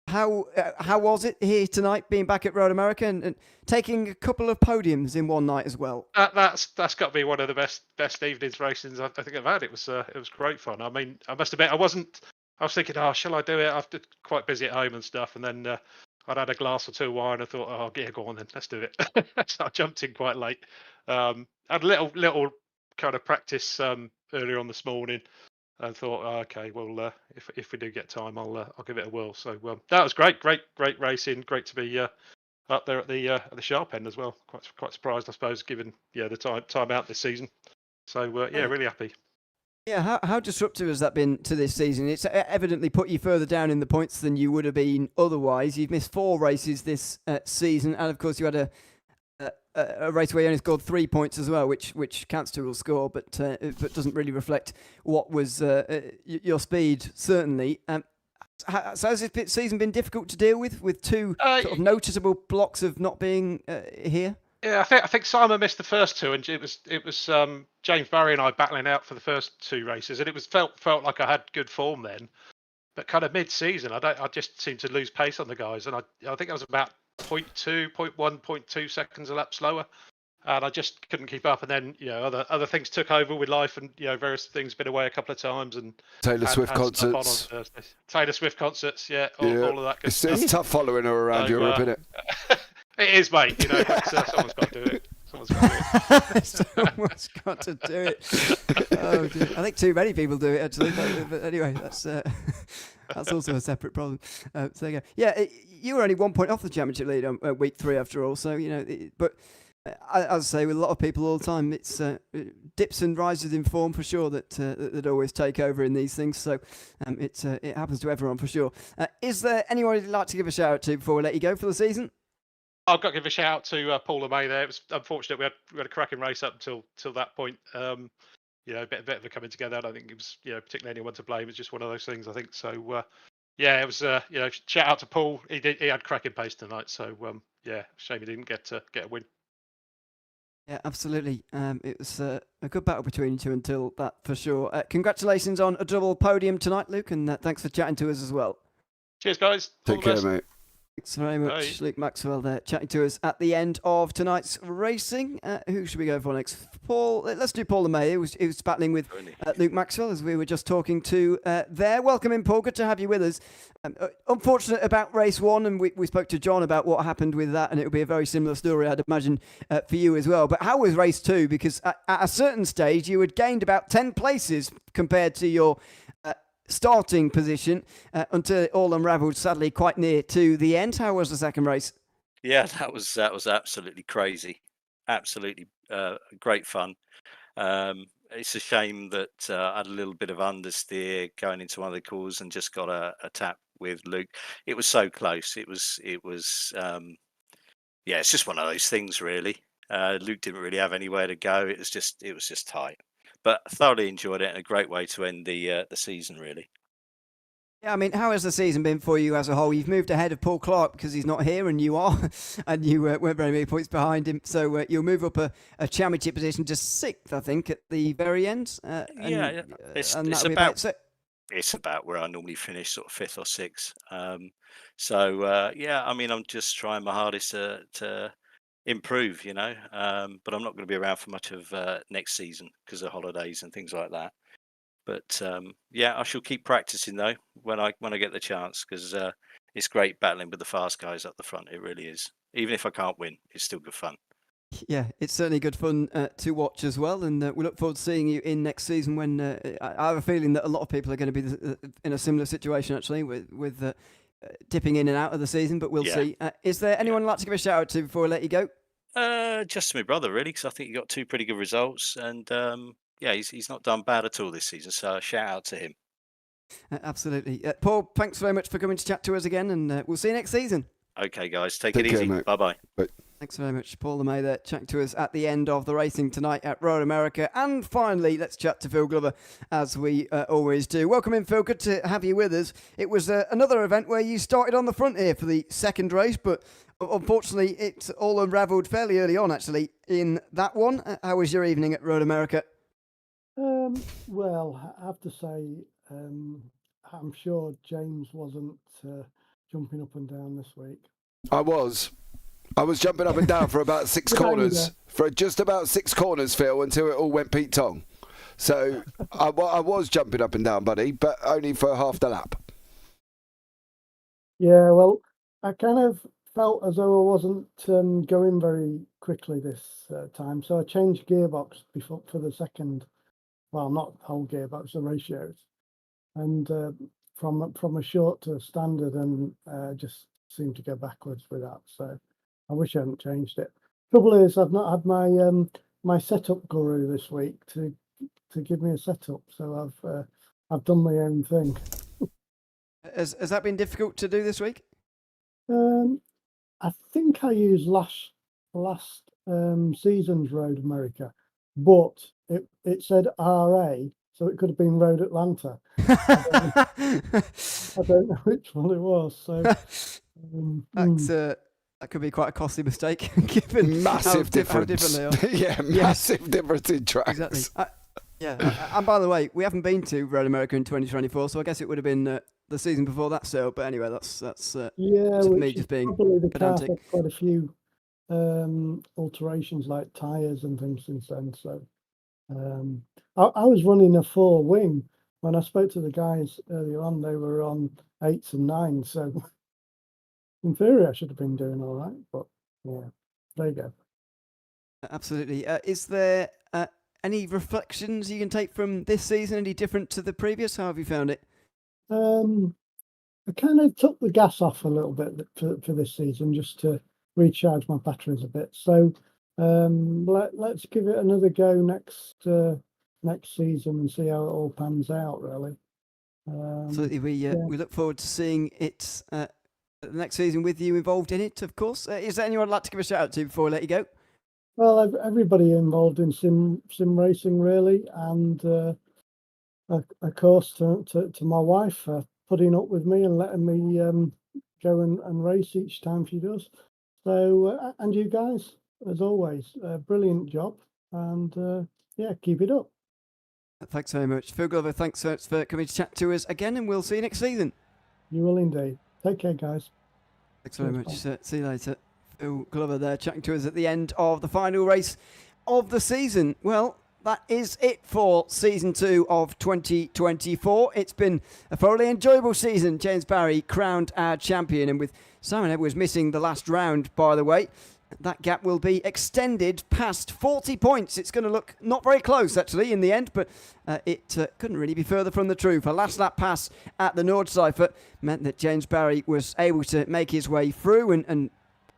How was it here tonight, being back at Road America and taking a couple of podiums in one night as well? That's got to be one of the best evenings racings I think I've had. It was great fun. I mean, I must admit, I was thinking, oh, shall I do it? I've been quite busy at home and stuff, and then I'd had a glass or two of wine. I thought, oh, yeah, go on then, let's do it. So I jumped in quite late. Had a little kind of practice earlier on this morning. And thought, oh, okay, well, if we do get time, I'll give it a whirl. So that was great racing. Great to be up there at the sharp end as well. Quite surprised, I suppose, given the time out this season. So really happy. Yeah, how disruptive has that been to this season? It's evidently put you further down in the points than you would have been otherwise. You've missed 4 races this season, and of course you had a race where you only scored 3 points as well, which counts to a score, but doesn't really reflect what was your speed, certainly. So has this season been difficult to deal with 2 sort of noticeable blocks of not being here? Yeah, I think Simon missed the first 2, and it was James Barry and I battling out for the first 2 races, and it was felt like I had good form then, but kind of mid-season, I just seemed to lose pace on the guys, and I think I was about 0.2 seconds a lap slower, and I just couldn't keep up. And then other things took over with life, and various things been away a couple of times, and Taylor Swift concerts. Taylor Swift concerts, all of that good stuff. It's tough following her around Europe, isn't it? It is, mate. Someone's got to do it. Someone's got to do it. Oh, dear. I think too many people do it, actually. But anyway, that's also a separate problem. So there you go. Yeah, you were only 1 point off the championship lead on week 3 after all. So but as I say, with a lot of people all the time, it's dips and rises in form for sure that always take over in these things. So it happens to everyone for sure. Is there anyone you'd like to give a shout out to before we let you go for the season? I've got to give a shout out to Paul LeMay there. It was unfortunate we had a cracking race up till that point. A bit of a coming together. I don't think it was particularly anyone to blame. It's just one of those things, I think. So it was shout out to Paul. He had cracking pace tonight. So shame he didn't get a win. Yeah, absolutely. It was a good battle between you two until that, for sure. Congratulations on a double podium tonight, Luke, and thanks for chatting to us as well. Cheers, guys. Take care, mate. Thanks very much, Luke Maxwell there, chatting to us at the end of tonight's racing. Who should we go for next? Paul. Let's do Paul LeMay, who was battling with Luke Maxwell, as we were just talking to there. Welcome in, Paul. Good to have you with us. Unfortunate about race 1, and we spoke to John about what happened with that, and it would be a very similar story, I'd imagine, for you as well. But how was race 2? Because at a certain stage, you had gained about 10 places compared to your starting position until it all unravelled, sadly, quite near to the end. How was the second race? Yeah, that was absolutely crazy. Absolutely great fun. It's a shame that I had a little bit of understeer going into one of the calls and just got a tap with Luke. It was so close. It was it's just one of those things, really. Luke didn't really have anywhere to go. It was just tight. But thoroughly enjoyed it, and a great way to end the season, really. Yeah, I mean, how has the season been for you as a whole? You've moved ahead of Paul Clark because he's not here, and you are, and you weren't very many points behind him. So you'll move up a championship position to 6th, I think, at the very end. It's about where I normally finish, sort of 5th or 6th. I mean, I'm just trying my hardest to improve, but I'm not going to be around for much of next season because of holidays and things like that. But I shall keep practicing though when I get the chance, because it's great battling with the fast guys up the front. It really is. Even if I can't win, it's still good fun. Yeah, it's certainly good fun to watch as well, and we look forward to seeing you in next season. When I have a feeling that a lot of people are going to be in a similar situation actually, with dipping in and out of the season, but we'll see. Is there anyone you'd like to give a shout out to before I let you go? Just to my brother, really, because I think he got 2 pretty good results, and he's not done bad at all this season. So shout out to him. Absolutely, Paul. Thanks very much for coming to chat to us again, and we'll see you next season. Okay, guys, take it easy. Bye bye. Thanks very much, Paul LeMay there, chatting to us at the end of the racing tonight at Road America. And finally, let's chat to Phil Glover, as we always do. Welcome in, Phil. Good to have you with us. It was another event where you started on the front here for the second race, but unfortunately, it all unravelled fairly early on, actually, in that one. How was your evening at Road America? Well, I have to say, I'm sure James wasn't jumping up and down this week. I was jumping up and down for about 6 corners, for just about 6 corners, Phil, until it all went Pete Tong. So I was jumping up and down, buddy, but only for half the lap. Yeah, well, I kind of felt as though I wasn't going very quickly this time, so I changed gearbox for the second. Well, not the whole gearbox, the ratios, and from a short to a standard, and just seemed to go backwards with that. So I wish I hadn't changed it. Trouble is, I've not had my setup guru this week to give me a setup, so I've done my own thing. Has that been difficult to do this week? I think I used last season's Road America, but it said RA, so it could have been Road Atlanta. I don't know which one it was. So that could be quite a costly mistake, given massive difference. How different they are. Massive difference in tracks. Exactly. And by the way, we haven't been to Road America in 2024, so I guess it would have been the season before that still. But anyway, that's just me just being probably the car pedantic. had quite a few alterations like tyres and things since then. So I was running a 4-wing. When I spoke to the guys earlier on, they were on 8s and 9s. So in theory, I should have been doing all right. But yeah, there you go. Absolutely. Is there any reflections you can take from this season? Any different to the previous? How have you found it? I kind of took the gas off a little bit for this season just to recharge my batteries a bit. So let's give it another go next season and see how it all pans out. Really. Absolutely. We look forward to seeing it the next season with you involved in it. Of course. Is there anyone I'd like to give a shout out to before I let you go? Well, everybody involved in sim racing, really, and of course to my wife for putting up with me and letting me go and race each time she does. So, and you guys, as always, brilliant job, and keep it up. Thanks very much, Phil Glover. Thanks so much for coming to chat to us again, and we'll see you next season. You will indeed. Take care, guys. Thanks very much. See you later. Phil Glover there chatting to us at the end of the final race of the season. Well, that is it for season 2 of 2024. It's been a thoroughly enjoyable season. James Barry crowned our champion, and with Simon Edwards missing the last round, by the way, that gap will be extended past 40 points. It's going to look not very close, actually, in the end, but it couldn't really be further from the truth. A last lap pass at the Nordschleife meant that James Barry was able to make his way through and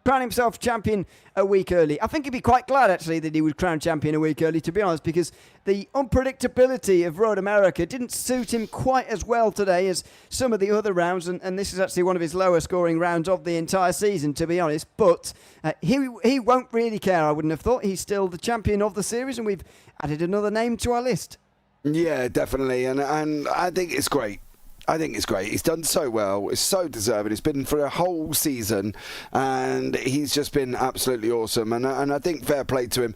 crown himself champion a week early. I think he'd be quite glad, actually, that he was crowned champion a week early, to be honest, because the unpredictability of Road America didn't suit him quite as well today as some of the other rounds, and this is actually one of his lower scoring rounds of the entire season, to be honest. But he won't really care, I wouldn't have thought. He's still the champion of the series, and we've added another name to our list. Yeah, definitely, and I think it's great. He's done so well. It's so deserving. It's been for a whole season, and he's just been absolutely awesome. And I think fair play to him.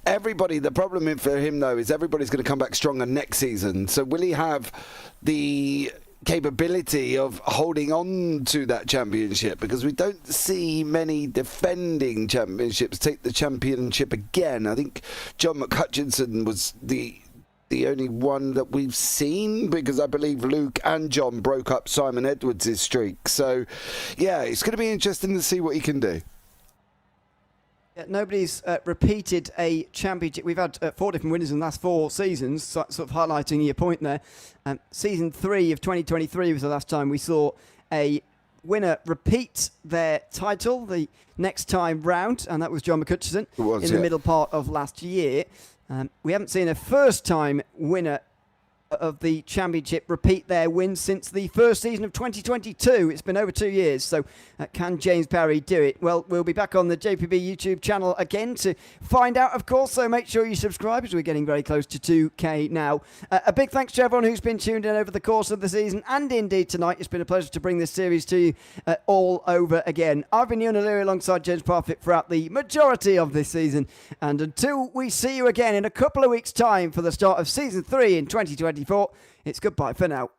Everybody, the problem for him, though, is everybody's going to come back stronger next season. So will he have the capability of holding on to that championship? Because we don't see many defending championships take the championship again. I think John McHutchinson was the only one that we've seen, because I believe Luke and John broke up Simon Edwards' streak. So, yeah, it's going to be interesting to see what he can do. Yeah, nobody's repeated a championship. We've had 4 different winners in the last 4 seasons, sort of highlighting your point there. Season 3 of 2023 was the last time we saw a winner repeat their title the next time round, and that was John McHutchison the middle part of last year. We haven't seen a first-time winner of the championship repeat their win since the first season of 2022. It's been over 2 years, so can James Parry do it? Well, we'll be back on the JPB YouTube channel again to find out, of course, so make sure you subscribe as we're getting very close to 2K now. A big thanks to everyone who's been tuned in over the course of the season and indeed tonight. It's been a pleasure to bring this series to you all over again. I've been Ewan O'Leary alongside James Parfitt throughout the majority of this season, and until we see you again in a couple of weeks' time for the start of Season 3 in 2024, it's goodbye for now.